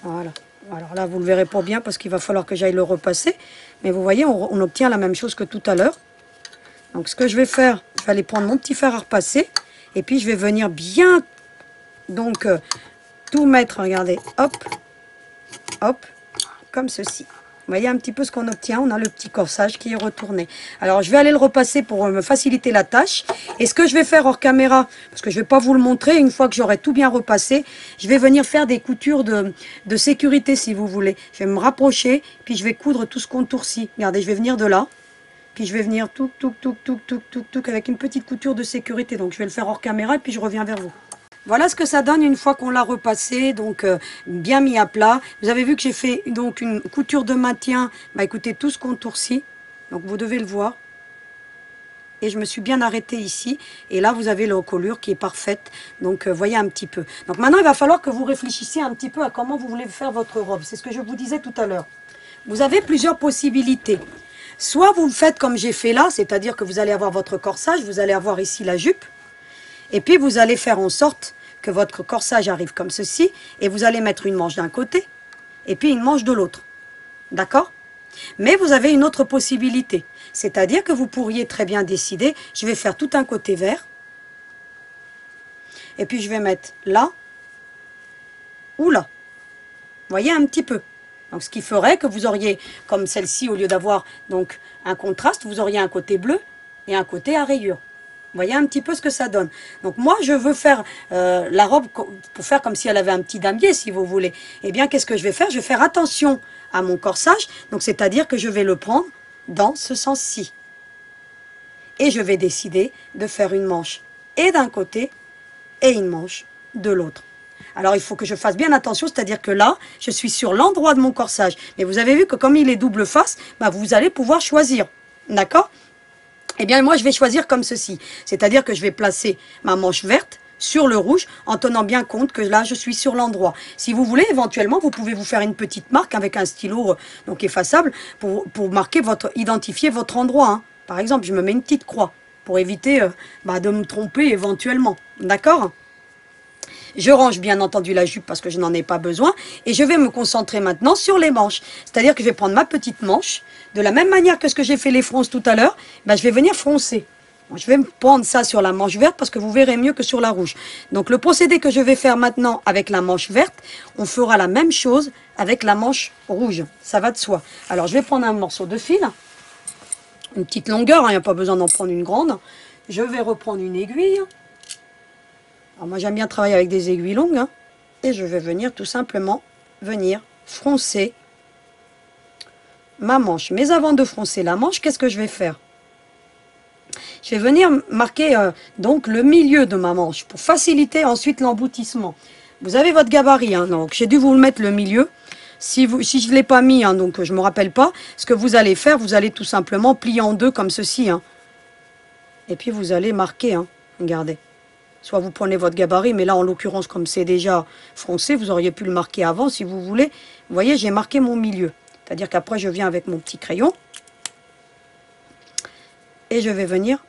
[SPEAKER 1] Voilà. Alors là, vous ne le verrez pas bien parce qu'il va falloir que j'aille le repasser. Mais vous voyez, on obtient la même chose que tout à l'heure. Donc, ce que je vais faire, je vais aller prendre mon petit fer à repasser. Et puis, je vais venir bien, donc, tout mettre, regardez, hop, hop, comme ceci. Vous voyez un petit peu ce qu'on obtient. On a le petit corsage qui est retourné. Alors, je vais aller le repasser pour me faciliter la tâche. Et ce que je vais faire hors caméra, parce que je ne vais pas vous le montrer, une fois que j'aurai tout bien repassé, je vais venir faire des coutures de sécurité, si vous voulez. Je vais me rapprocher, puis je vais coudre tout ce contour-ci. Regardez, je vais venir de là. Puis je vais venir tout, avec une petite couture de sécurité. Donc, je vais le faire hors caméra, et puis je reviens vers vous. Voilà ce que ça donne une fois qu'on l'a repassé, donc bien mis à plat. Vous avez vu que j'ai fait donc une couture de maintien, bah écoutez, tout ce contour-ci, donc vous devez le voir. Et je me suis bien arrêtée ici, et là vous avez l'encolure qui est parfaite, donc voyez un petit peu. Donc maintenant il va falloir que vous réfléchissiez un petit peu à comment vous voulez faire votre robe, c'est ce que je vous disais tout à l'heure. Vous avez plusieurs possibilités. Soit vous le faites comme j'ai fait là, c'est-à-dire que vous allez avoir votre corsage, vous allez avoir ici la jupe, et puis vous allez faire en sorte que votre corsage arrive comme ceci, et vous allez mettre une manche d'un côté, et puis une manche de l'autre. D'accord? Mais vous avez une autre possibilité, c'est-à-dire que vous pourriez très bien décider, je vais faire tout un côté vert, et puis je vais mettre là, ou là. Vous voyez un petit peu. Donc ce qui ferait que vous auriez, comme celle-ci, au lieu d'avoir donc un contraste, vous auriez un côté bleu et un côté à rayures. Vous voyez un petit peu ce que ça donne. Donc moi, je veux faire la robe pour faire comme si elle avait un petit damier, si vous voulez. Eh bien, qu'est-ce que je vais faire? Je vais faire attention à mon corsage. Donc, c'est-à-dire que je vais le prendre dans ce sens-ci. Et je vais décider de faire une manche et d'un côté et une manche de l'autre. Alors, il faut que je fasse bien attention, c'est-à-dire que là, je suis sur l'endroit de mon corsage. Mais vous avez vu que comme il est double face, bah, vous allez pouvoir choisir. D'accord? Eh bien, moi, je vais choisir comme ceci. C'est-à-dire que je vais placer ma manche verte sur le rouge en tenant bien compte que là, je suis sur l'endroit. Si vous voulez, éventuellement, vous pouvez vous faire une petite marque avec un stylo donc effaçable pour marquer identifier votre endroit. Hein. Par exemple, je me mets une petite croix pour éviter de me tromper éventuellement. D'accord ? Je range bien entendu la jupe parce que je n'en ai pas besoin. Et je vais me concentrer maintenant sur les manches. C'est-à-dire que je vais prendre ma petite manche. De la même manière que ce que j'ai fait les fronces tout à l'heure, je vais venir froncer. Bon, je vais me prendre ça sur la manche verte parce que vous verrez mieux que sur la rouge. Donc le procédé que je vais faire maintenant avec la manche verte, on fera la même chose avec la manche rouge. Ça va de soi. Alors je vais prendre un morceau de fil. Une petite longueur, il n'y a pas besoin d'en prendre une grande. Je vais reprendre une aiguille. Alors moi j'aime bien travailler avec des aiguilles longues. Hein, et je vais venir tout simplement froncer ma manche. Mais avant de froncer la manche, qu'est-ce que je vais faire? Je vais venir marquer donc le milieu de ma manche pour faciliter ensuite l'emboutissement. Vous avez votre gabarit, hein, donc j'ai dû vous le mettre le milieu. Si je ne l'ai pas mis, hein, donc je ne me rappelle pas, ce que vous allez faire, vous allez tout simplement plier en deux comme ceci. Hein. Et puis vous allez marquer, hein, regardez. Soit vous prenez votre gabarit, mais là en l'occurrence comme c'est déjà froncé, vous auriez pu le marquer avant si vous voulez. Vous voyez, j'ai marqué mon milieu. C'est-à-dire qu'après je viens avec mon petit crayon. Et je vais venir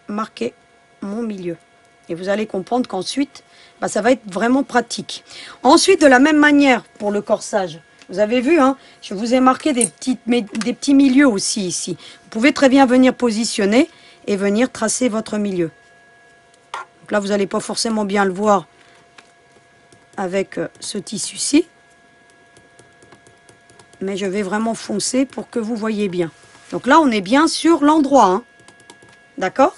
[SPEAKER 1] marquer mon milieu. Et vous allez comprendre qu'ensuite, ça va être vraiment pratique. Ensuite, de la même manière pour le corsage, vous avez vu, hein, je vous ai marqué des petits milieux aussi ici. Vous pouvez très bien venir positionner et venir tracer votre milieu. Donc là, vous n'allez pas forcément bien le voir avec ce tissu-ci. Mais je vais vraiment foncer pour que vous voyez bien. Donc là, on est bien sur l'endroit, hein. D'accord?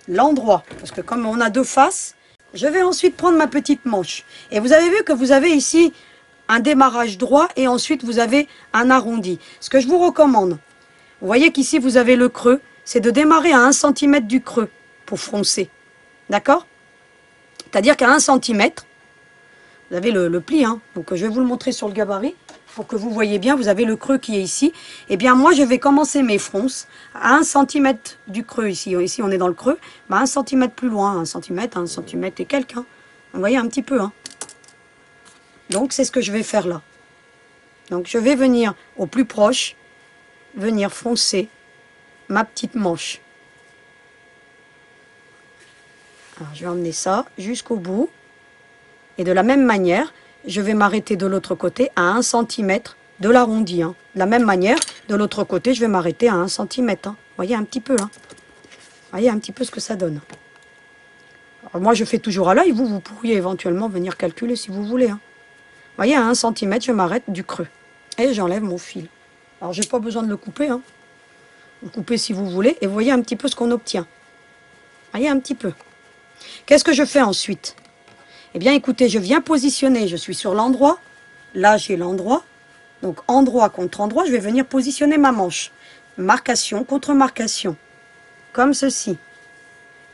[SPEAKER 1] L'endroit. Parce que comme on a deux faces, je vais ensuite prendre ma petite manche. Et vous avez vu que vous avez ici un démarrage droit et ensuite vous avez un arrondi. Ce que je vous recommande, vous voyez qu'ici vous avez le creux, c'est de démarrer à 1 cm du creux pour froncer. D'accord? C'est-à-dire qu'à 1 cm, Vous avez le pli, hein. Donc je vais vous le montrer sur le gabarit pour que vous voyez bien. Vous avez le creux qui est ici. Eh bien moi je vais commencer mes fronces à 1 cm du creux ici. Ici on est dans le creux, bah, 1 cm plus loin, 1 cm et quelques. Hein. Vous voyez un petit peu. Hein. Donc c'est ce que je vais faire là. Donc je vais venir au plus proche, venir froncer ma petite manche. Alors je vais emmener ça jusqu'au bout. Et de la même manière, je vais m'arrêter de l'autre côté à 1 cm de l'arrondi. Hein. De la même manière, de l'autre côté, je vais m'arrêter à 1 cm. Hein. Vous voyez un petit peu. Hein. Vous voyez un petit peu ce que ça donne. Alors moi, je fais toujours à l'œil. Vous pourriez éventuellement venir calculer si vous voulez. Hein. Vous voyez, à 1 cm, je m'arrête du creux. Et j'enlève mon fil. Alors, je n'ai pas besoin de le couper. Hein. Vous coupez si vous voulez. Et vous voyez un petit peu ce qu'on obtient. Vous voyez un petit peu. Qu'est-ce que je fais ensuite? Eh bien, écoutez, je viens positionner. Je suis sur l'endroit. Là, j'ai l'endroit. Donc, endroit contre endroit, je vais venir positionner ma manche. Marcation contre marcation. Comme ceci.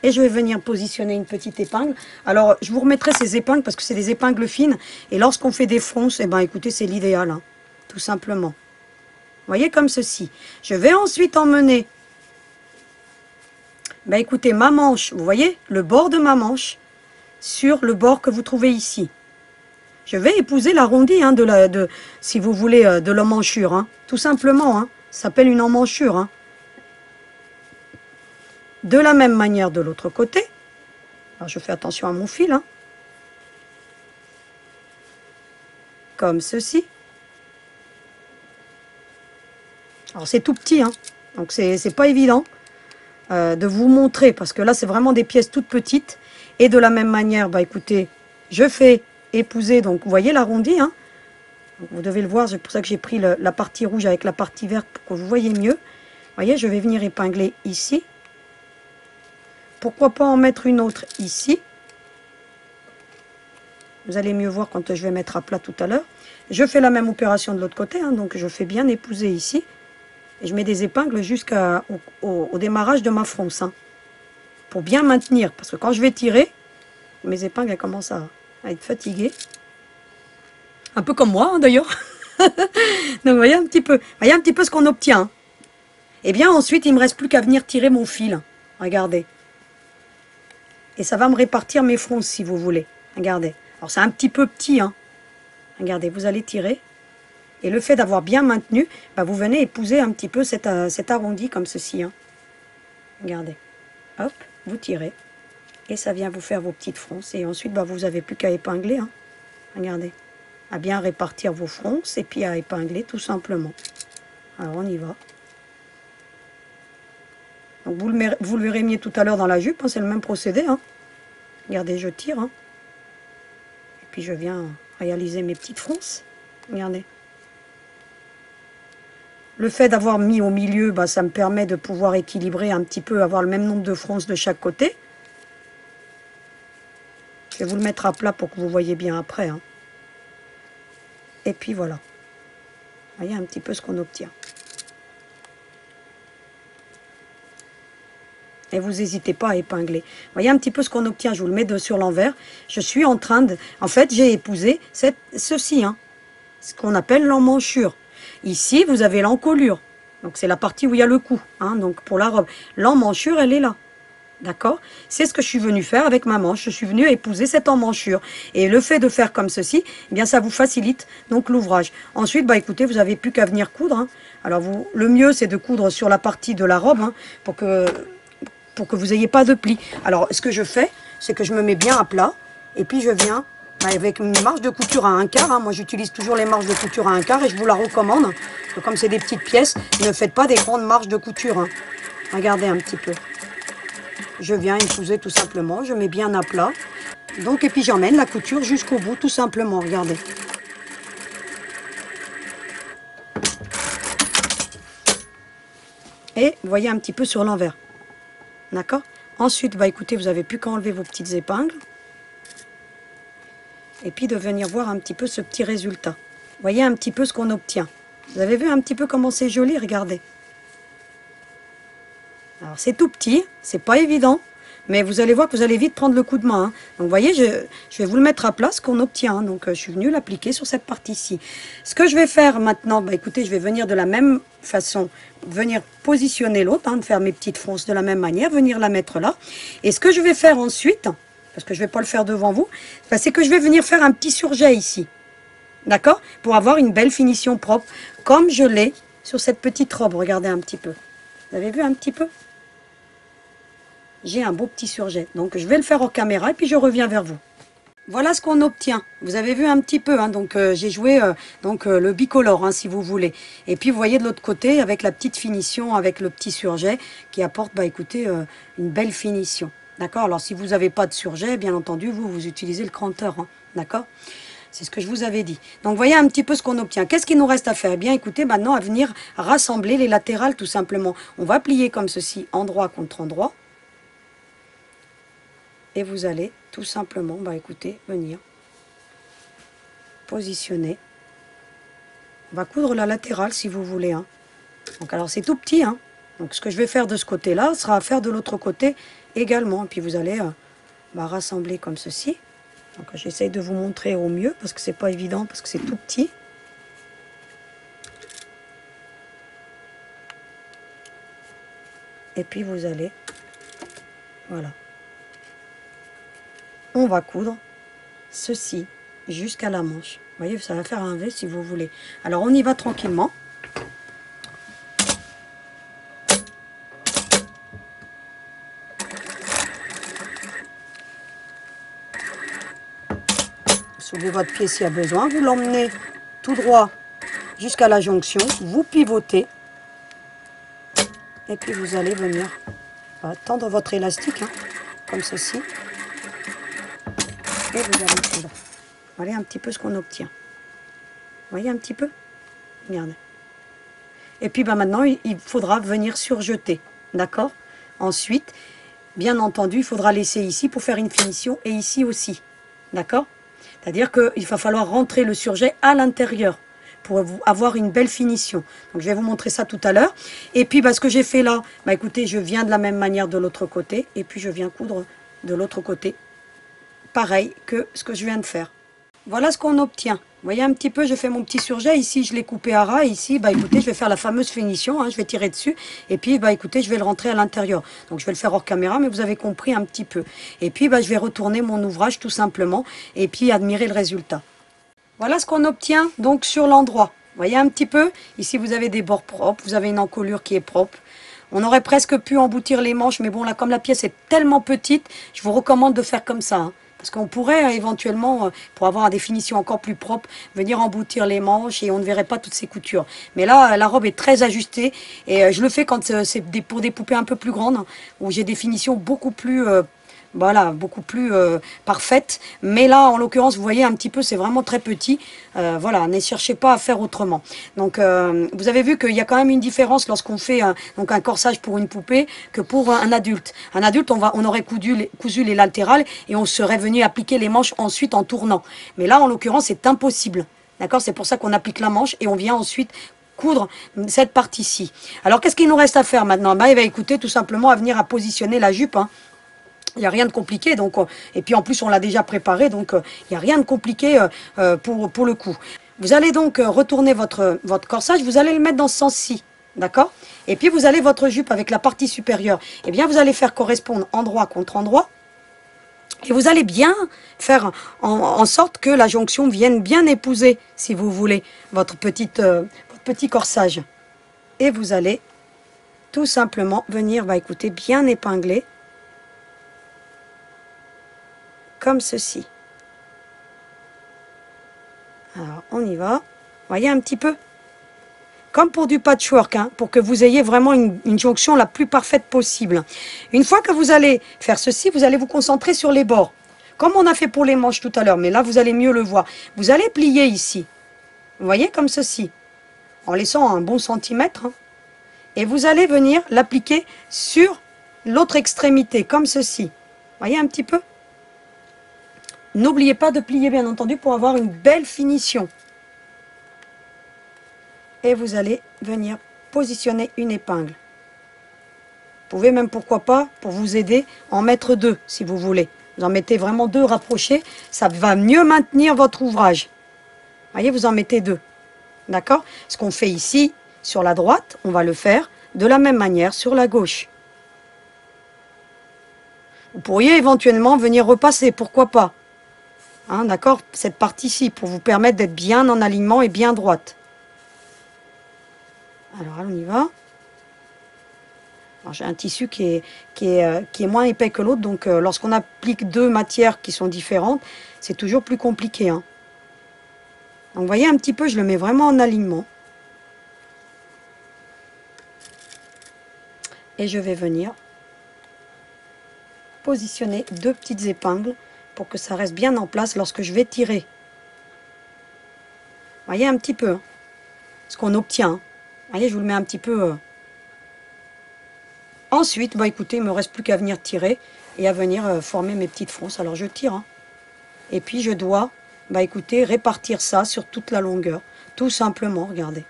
[SPEAKER 1] Et je vais venir positionner une petite épingle. Alors, je vous remettrai ces épingles parce que c'est des épingles fines. Et lorsqu'on fait des fronces, eh bien, écoutez, c'est l'idéal. Hein, tout simplement. Vous voyez, comme ceci. Je vais ensuite emmener, ben, écoutez, ma manche, vous voyez, le bord de ma manche sur le bord que vous trouvez ici. Je vais épouser l'arrondi, hein, si vous voulez, de l'emmanchure. Hein, tout simplement. Hein, ça s'appelle une emmanchure. Hein. De la même manière de l'autre côté. Alors je fais attention à mon fil. Hein. Comme ceci. Alors c'est tout petit. Hein. Donc c'est pas évident de vous montrer. Parce que là c'est vraiment des pièces toutes petites. Et de la même manière, bah écoutez, je fais épouser. Donc vous voyez l'arrondi. Hein. Vous devez le voir. C'est pour ça que j'ai pris la partie rouge avec la partie verte pour que vous voyez mieux. Vous voyez, je vais venir épingler ici. Pourquoi pas en mettre une autre ici? Vous allez mieux voir quand je vais mettre à plat tout à l'heure. Je fais la même opération de l'autre côté. Hein, donc je fais bien épouser ici. Et je mets des épingles jusqu'au démarrage de ma fronce. Hein, pour bien maintenir. Parce que quand je vais tirer, mes épingles elles commencent à être fatiguées. Un peu comme moi hein, d'ailleurs. Donc vous voyez un petit peu. Voyez un petit peu ce qu'on obtient. Hein. Et bien ensuite, il ne me reste plus qu'à venir tirer mon fil. Regardez. Et ça va me répartir mes fronces si vous voulez. Regardez. Alors c'est un petit peu petit. Hein. Regardez, vous allez tirer. Et le fait d'avoir bien maintenu, bah, vous venez épouser un petit peu cet arrondi comme ceci. Hein. Regardez. Hop, vous tirez. Et ça vient vous faire vos petites fronces. Et ensuite, bah, vous n'avez plus qu'à épingler. Hein. Regardez. À bien répartir vos fronces et puis à épingler tout simplement. Alors on y va. Donc vous le verrez mieux tout à l'heure dans la jupe, hein, c'est le même procédé. Hein. Regardez, je tire. Hein. Et puis je viens réaliser mes petites fronces. Regardez. Le fait d'avoir mis au milieu, bah, ça me permet de pouvoir équilibrer un petit peu, avoir le même nombre de fronces de chaque côté. Je vais vous le mettre à plat pour que vous voyez bien après. Hein. Et puis voilà. Vous voyez un petit peu ce qu'on obtient. Et vous n'hésitez pas à épingler. Vous voyez un petit peu ce qu'on obtient. Je vous le mets sur l'envers. Je suis en train de... En fait, j'ai épousé ceci. Hein, ce qu'on appelle l'emmanchure. Ici, vous avez l'encolure. Donc, c'est la partie où il y a le cou. Hein, donc, pour la robe. L'emmanchure, elle est là. D'accord? C'est ce que je suis venue faire avec ma manche. Je suis venue épouser cette emmanchure. Et le fait de faire comme ceci, eh bien, ça vous facilite donc l'ouvrage. Ensuite, bah, écoutez, vous n'avez plus qu'à venir coudre. Hein. Alors, le mieux, c'est de coudre sur la partie de la robe hein, pour que vous n'ayez pas de plis. Alors, ce que je fais, c'est que je me mets bien à plat. Et puis, je viens avec une marge de couture à 1/4. Hein. Moi, j'utilise toujours les marges de couture à 1/4 et je vous la recommande. Parce que comme c'est des petites pièces, ne faites pas des grandes marges de couture. Hein. Regardez un petit peu. Je viens épouser tout simplement. Je mets bien à plat. Donc, et puis, j'emmène la couture jusqu'au bout, tout simplement. Regardez. Et vous voyez un petit peu sur l'envers. D'accord? Ensuite, bah écoutez, vous n'avez plus qu'à enlever vos petites épingles. Et puis de venir voir un petit peu ce petit résultat. Vous voyez un petit peu ce qu'on obtient. Vous avez vu un petit peu comment c'est joli? Regardez. Alors c'est tout petit, c'est pas évident. Mais vous allez voir que vous allez vite prendre le coup de main. Hein. Donc vous voyez, je vais vous le mettre à plat, ce qu'on obtient. Hein. Donc je suis venue l'appliquer sur cette partie-ci. Ce que je vais faire maintenant, bah, écoutez, je vais venir de la même façon, venir positionner l'autre, hein, faire mes petites fronces de la même manière, venir la mettre là. Et ce que je vais faire ensuite, parce que je ne vais pas le faire devant vous, bah, c'est que je vais venir faire un petit surjet ici. D'accord? Pour avoir une belle finition propre, comme je l'ai sur cette petite robe. Regardez un petit peu. Vous avez vu un petit peu? J'ai un beau petit surjet. Donc, je vais le faire en caméra et puis je reviens vers vous. Voilà ce qu'on obtient. Vous avez vu un petit peu. Hein, donc, j'ai joué le bicolore, hein, si vous voulez. Et puis, vous voyez de l'autre côté, avec la petite finition, avec le petit surjet, qui apporte, bah, écoutez, une belle finition. D'accord? Alors, si vous n'avez pas de surjet, bien entendu, vous utilisez le cranteur. Hein, d'accord? C'est ce que je vous avais dit. Donc, voyez un petit peu ce qu'on obtient. Qu'est-ce qu'il nous reste à faire? Eh bien, écoutez, maintenant, à venir rassembler les latérales, tout simplement. On va plier comme ceci, endroit contre endroit. Et vous allez tout simplement, bah écoutez, venir positionner. On va coudre la latérale si vous voulez. Hein. Donc alors c'est tout petit. Hein. Donc ce que je vais faire de ce côté-là sera à faire de l'autre côté également. Et puis vous allez rassembler comme ceci. Donc j'essaye de vous montrer au mieux parce que c'est pas évident, parce que c'est tout petit. Et puis vous allez, voilà. On va coudre ceci jusqu'à la manche. Vous voyez, ça va faire un V si vous voulez. Alors on y va tranquillement. Soulevez votre pied s'il y a besoin. Vous l'emmenez tout droit jusqu'à la jonction. Vous pivotez. Et puis vous allez venir tendre votre élastique, hein, comme ceci. Et vous allez coudre. Voilà un petit peu ce qu'on obtient. Vous voyez un petit peu? Regardez. Et puis maintenant, il faudra venir surjeter. D'accord? Ensuite, bien entendu, il faudra laisser ici pour faire une finition et ici aussi. D'accord? C'est-à-dire qu'il va falloir rentrer le surjet à l'intérieur pour avoir une belle finition. Donc, je vais vous montrer ça tout à l'heure. Et puis, ce que j'ai fait là, écoutez, je viens de la même manière de l'autre côté. Et puis, je viens coudre de l'autre côté. Pareil que ce que je viens de faire. Voilà ce qu'on obtient. Vous voyez un petit peu, je fais mon petit surjet. Ici, je l'ai coupé à ras. Ici, écoutez, je vais faire la fameuse finition. Hein, je vais tirer dessus. Et puis, écoutez, je vais le rentrer à l'intérieur. Donc, je vais le faire hors caméra, mais vous avez compris un petit peu. Et puis, je vais retourner mon ouvrage tout simplement. Et puis, admirer le résultat. Voilà ce qu'on obtient donc sur l'endroit. Vous voyez un petit peu? Ici, vous avez des bords propres. Vous avez une encolure qui est propre. On aurait presque pu emboutir les manches. Mais bon, là, comme la pièce est tellement petite, je vous recommande de faire comme ça. Hein. Parce qu'on pourrait éventuellement, pour avoir des finitions encore plus propres, venir emboutir les manches et on ne verrait pas toutes ces coutures. Mais là, la robe est très ajustée et je le fais quand c'est pour des poupées un peu plus grandes, où j'ai des finitions beaucoup plus... beaucoup plus parfaites. Mais là, en l'occurrence, vous voyez un petit peu, c'est vraiment très petit. Voilà, ne cherchez pas à faire autrement. Donc, vous avez vu qu'il y a quand même une différence lorsqu'on fait un corsage pour une poupée que pour un adulte. Un adulte, on aurait cousu les latérales et on serait venu appliquer les manches ensuite en tournant. Mais là, en l'occurrence, c'est impossible. D'accord? C'est pour ça qu'on applique la manche et on vient ensuite coudre cette partie-ci. Alors, qu'est-ce qu'il nous reste à faire maintenant? Écoutez, tout simplement à venir à positionner la jupe, hein. Il n'y a rien de compliqué, donc, et puis en plus on l'a déjà préparé, donc il n'y a rien de compliqué pour le coup. Vous allez donc retourner votre corsage, vous allez le mettre dans ce sens-ci, d'accord? Et puis vous allez votre jupe avec la partie supérieure, eh bien vous allez faire correspondre endroit contre endroit, et vous allez bien faire en sorte que la jonction vienne bien épouser, si vous voulez, votre petit corsage. Et vous allez tout simplement venir, écoutez, bien épingler, comme ceci. Alors, on y va. Voyez un petit peu. Comme pour du patchwork, hein, pour que vous ayez vraiment une jonction la plus parfaite possible. Une fois que vous allez faire ceci, vous allez vous concentrer sur les bords. Comme on a fait pour les manches tout à l'heure, mais là, vous allez mieux le voir. Vous allez plier ici. Vous voyez, comme ceci. En laissant un bon centimètre. Hein, et vous allez venir l'appliquer sur l'autre extrémité, comme ceci. Voyez un petit peu. N'oubliez pas de plier, bien entendu, pour avoir une belle finition. Et vous allez venir positionner une épingle. pouvez même, pourquoi pas, pour vous aider, en mettre 2 si vous voulez. Vous en mettez vraiment 2 rapprochés, ça va mieux maintenir votre ouvrage. Voyez, vous en mettez 2. D'accord? Ce qu'on fait ici, sur la droite, on va le faire de la même manière sur la gauche. Vous pourriez éventuellement venir repasser, pourquoi pas? Hein, d'accord? Cette partie-ci, pour vous permettre d'être bien en alignement et bien droite. Alors, on y va. J'ai un tissu qui est moins épais que l'autre, donc lorsqu'on applique 2 matières qui sont différentes, c'est toujours plus compliqué. Hein. Donc, vous voyez un petit peu, je le mets vraiment en alignement. Et je vais venir positionner 2 petites épingles pour que ça reste bien en place lorsque je vais tirer. Vous voyez un petit peu hein, ce qu'on obtient. Vous voyez, je vous le mets un petit peu... Ensuite, bah écoutez, il ne me reste plus qu'à venir tirer et à venir former mes petites fronces. Alors je tire. Hein. Et puis je dois, bah écoutez, répartir ça sur toute la longueur. Tout simplement, regardez.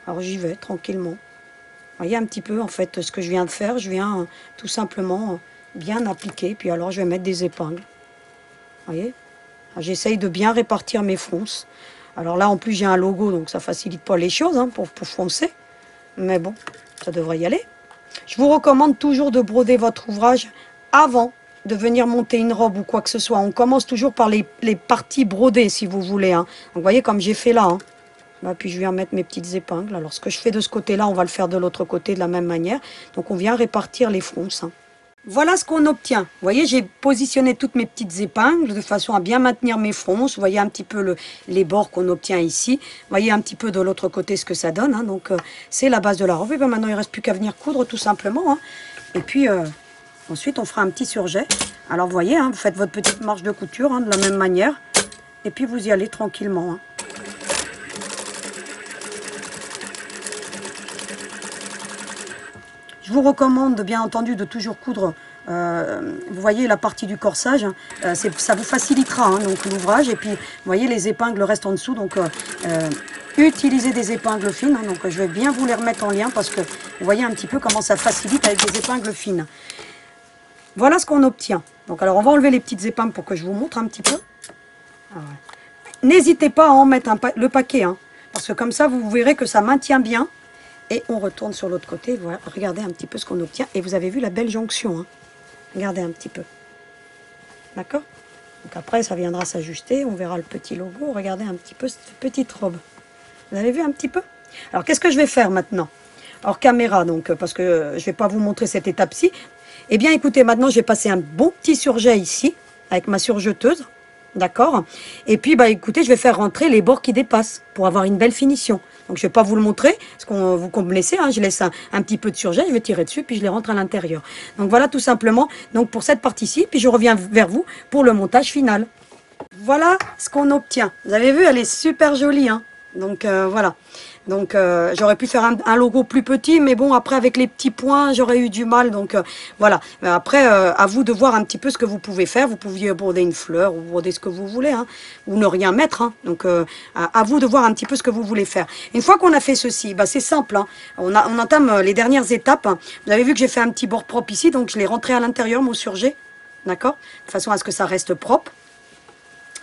[SPEAKER 1] Alors j'y vais tranquillement. Vous voyez un petit peu en fait ce que je viens de faire. Je viens tout simplement bien appliquer. Puis alors je vais mettre des épingles. Vous voyez? J'essaye de bien répartir mes fronces. Alors là en plus j'ai un logo donc ça facilite pas les choses hein, pour froncer. Mais bon, ça devrait y aller. Je vous recommande toujours de broder votre ouvrage avant de venir monter une robe ou quoi que ce soit. On commence toujours par les parties brodées si vous voulez. Hein. Donc, vous voyez comme j'ai fait là. Hein. Bah, puis je viens mettre mes petites épingles. Alors ce que je fais de ce côté-là, on va le faire de l'autre côté de la même manière. Donc on vient répartir les fronces. Hein. Voilà ce qu'on obtient. Vous voyez, j'ai positionné toutes mes petites épingles de façon à bien maintenir mes fronces. Vous voyez un petit peu les bords qu'on obtient ici. Vous voyez un petit peu de l'autre côté ce que ça donne. Hein. Donc c'est la base de la robe. Et bien maintenant, il ne reste plus qu'à venir coudre tout simplement. Hein. Et puis ensuite, on fera un petit surjet. Alors vous voyez, hein, vous faites votre petite marche de couture hein, de la même manière. Et puis vous y allez tranquillement. Hein. Je vous recommande bien entendu de toujours coudre, vous voyez la partie du corsage, hein, ça vous facilitera hein, donc l'ouvrage. Et puis vous voyez les épingles restent en dessous, donc utilisez des épingles fines. Hein, donc je vais bien vous les remettre en lien parce que vous voyez un petit peu comment ça facilite avec des épingles fines. Voilà ce qu'on obtient. Donc alors on va enlever les petites épingles pour que je vous montre un petit peu. N'hésitez pas à en mettre le paquet, hein, parce que comme ça vous verrez que ça maintient bien. Et on retourne sur l'autre côté. Voilà, regardez un petit peu ce qu'on obtient. Et vous avez vu la belle jonction. Hein. Regardez un petit peu. D'accord? Donc après, ça viendra s'ajuster. On verra le petit logo. Regardez un petit peu cette petite robe. Vous avez vu un petit peu? Alors, qu'est-ce que je vais faire maintenant? Hors caméra, donc, parce que je ne vais pas vous montrer cette étape-ci. Eh bien, écoutez, maintenant, je vais passer un bon petit surjet ici, avec ma surjeteuse. D'accord? Et puis, bah, écoutez, je vais faire rentrer les bords qui dépassent pour avoir une belle finition. Donc, je ne vais pas vous le montrer, parce qu'on vous me laissez, hein, je laisse un petit peu de surjet, je vais tirer dessus, puis je les rentre à l'intérieur. Donc, voilà tout simplement donc pour cette partie-ci, puis je reviens vers vous pour le montage final. Voilà ce qu'on obtient. Vous avez vu, elle est super jolie. Hein. Donc, voilà. Donc, j'aurais pu faire un logo plus petit, mais bon, après, avec les petits points, j'aurais eu du mal. Donc, voilà. Mais après, à vous de voir un petit peu ce que vous pouvez faire. Vous pouviez broder une fleur ou broder ce que vous voulez, hein, ou ne rien mettre. Hein. Donc, à vous de voir un petit peu ce que vous voulez faire. Une fois qu'on a fait ceci, bah, c'est simple. Hein. On entame les dernières étapes. Vous avez vu que j'ai fait un petit bord propre ici, donc je l'ai rentré à l'intérieur, mon surjet. D'accord? De façon à ce que ça reste propre.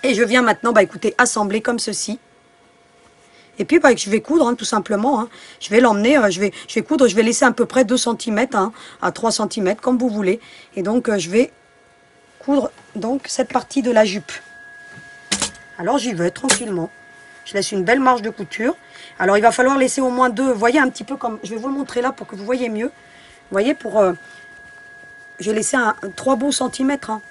[SPEAKER 1] Et je viens maintenant, bah, écoutez, assembler comme ceci. Et puis, bah, je vais coudre, hein, tout simplement. Hein. Je vais l'emmener, je vais coudre, je vais laisser à peu près 2 cm hein, à 3 cm, comme vous voulez. Et donc, je vais coudre donc, cette partie de la jupe. Alors, j'y vais tranquillement. Je laisse une belle marge de couture. Alors, il va falloir laisser au moins 2, vous voyez, un petit peu comme... Je vais vous le montrer là pour que vous voyez mieux. Vous voyez, pour... j'ai laissé 3 beaux centimètres, hein.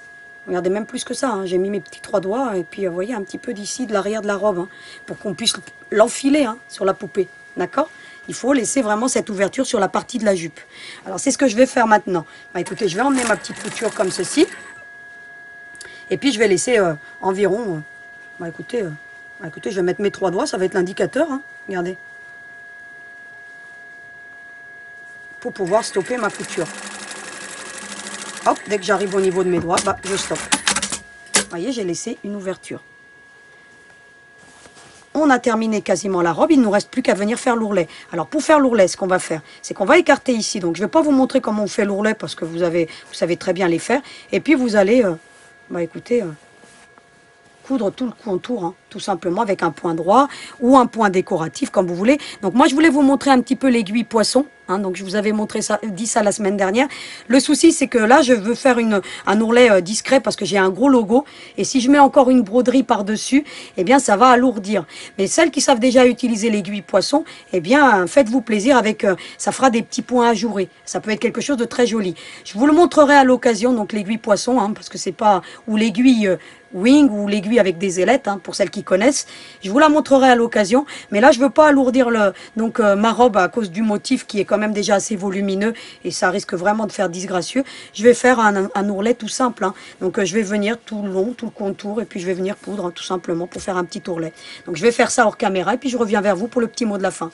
[SPEAKER 1] Regardez, même plus que ça, hein. J'ai mis mes petits 3 doigts et puis vous voyez un petit peu d'ici, de l'arrière de la robe, hein, pour qu'on puisse l'enfiler hein, sur la poupée, d'accord? Il faut laisser vraiment cette ouverture sur la partie de la jupe. Alors c'est ce que je vais faire maintenant. Bah, écoutez, je vais emmener ma petite couture comme ceci. Et puis je vais laisser environ, bah, écoutez, je vais mettre mes 3 doigts, ça va être l'indicateur, hein, regardez. Pour pouvoir stopper ma couture. Hop, dès que j'arrive au niveau de mes doigts, bah, je stoppe. Vous voyez, j'ai laissé une ouverture. on a terminé quasiment la robe, il ne nous reste plus qu'à venir faire l'ourlet. Alors pour faire l'ourlet, ce qu'on va faire, c'est qu'on va écarter ici. Donc je ne vais pas vous montrer comment on fait l'ourlet parce que vous savez très bien les faire. Et puis vous allez, écoutez, coudre tout le contour, hein, tout simplement avec un point droit ou un point décoratif comme vous voulez. Donc moi je voulais vous montrer un petit peu l'aiguille poisson. Hein, donc je vous avais dit ça la semaine dernière. Le souci c'est que là je veux faire un ourlet discret parce que j'ai un gros logo. Et si je mets encore une broderie par-dessus, eh bien ça va alourdir. Mais celles qui savent déjà utiliser l'aiguille poisson, eh bien faites-vous plaisir avec, ça fera des petits points ajourés. Ça peut être quelque chose de très joli. Je vous le montrerai à l'occasion, donc l'aiguille poisson, hein, parce que c'est pas, ou l'aiguille wing ou l'aiguille avec des ailettes, hein, pour celles qui connaissent. Je vous la montrerai à l'occasion. Mais là je veux pas alourdir ma robe à cause du motif qui est quand même déjà assez volumineux et ça risque vraiment de faire disgracieux. Je vais faire un ourlet tout simple. Hein. Donc je vais venir tout le long, tout le contour et puis je vais venir coudre tout simplement pour faire un petit ourlet. Donc je vais faire ça hors caméra et puis je reviens vers vous pour le petit mot de la fin.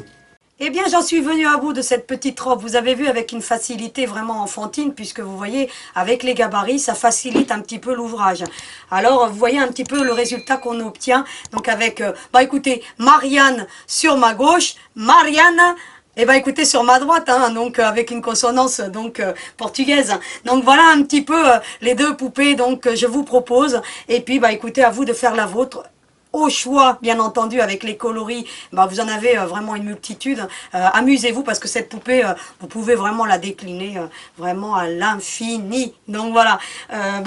[SPEAKER 1] Eh bien, j'en suis venue à bout de cette petite robe. Vous avez vu avec une facilité vraiment enfantine, puisque vous voyez, avec les gabarits, ça facilite un petit peu l'ouvrage. Alors, vous voyez un petit peu le résultat qu'on obtient. Donc avec, écoutez, Marianne sur ma gauche, Marianne... écoutez, sur ma droite, hein, donc avec une consonance portugaise. Donc voilà un petit peu les deux poupées que je vous propose. Et puis écoutez, à vous de faire la vôtre. Au choix, bien entendu, avec les coloris, vous en avez vraiment une multitude. Amusez-vous parce que cette poupée, vous pouvez vraiment la décliner vraiment à l'infini. Donc voilà.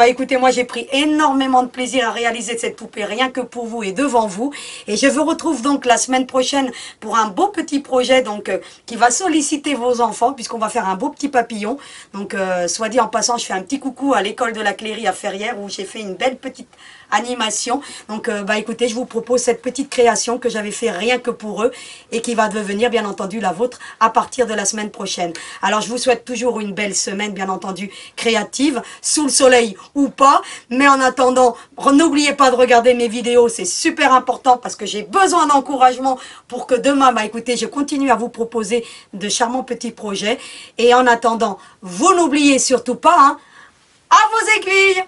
[SPEAKER 1] Écoutez, moi j'ai pris énormément de plaisir à réaliser cette poupée rien que pour vous et devant vous. Et je vous retrouve donc la semaine prochaine pour un beau petit projet qui va solliciter vos enfants puisqu'on va faire un beau petit papillon. Donc soit dit en passant, je fais un petit coucou à l'école de la Cléry à Ferrières où j'ai fait une belle petite animation. Donc écoutez, je vous propose cette petite création que j'avais fait rien que pour eux et qui va devenir bien entendu la vôtre à partir de la semaine prochaine. Alors je vous souhaite toujours une belle semaine bien entendu créative, sous le soleil ou pas, mais en attendant, n'oubliez pas de regarder mes vidéos, c'est super important parce que j'ai besoin d'encouragement pour que demain, écoutez, je continue à vous proposer de charmants petits projets et en attendant, vous n'oubliez surtout pas, hein, à vos aiguilles!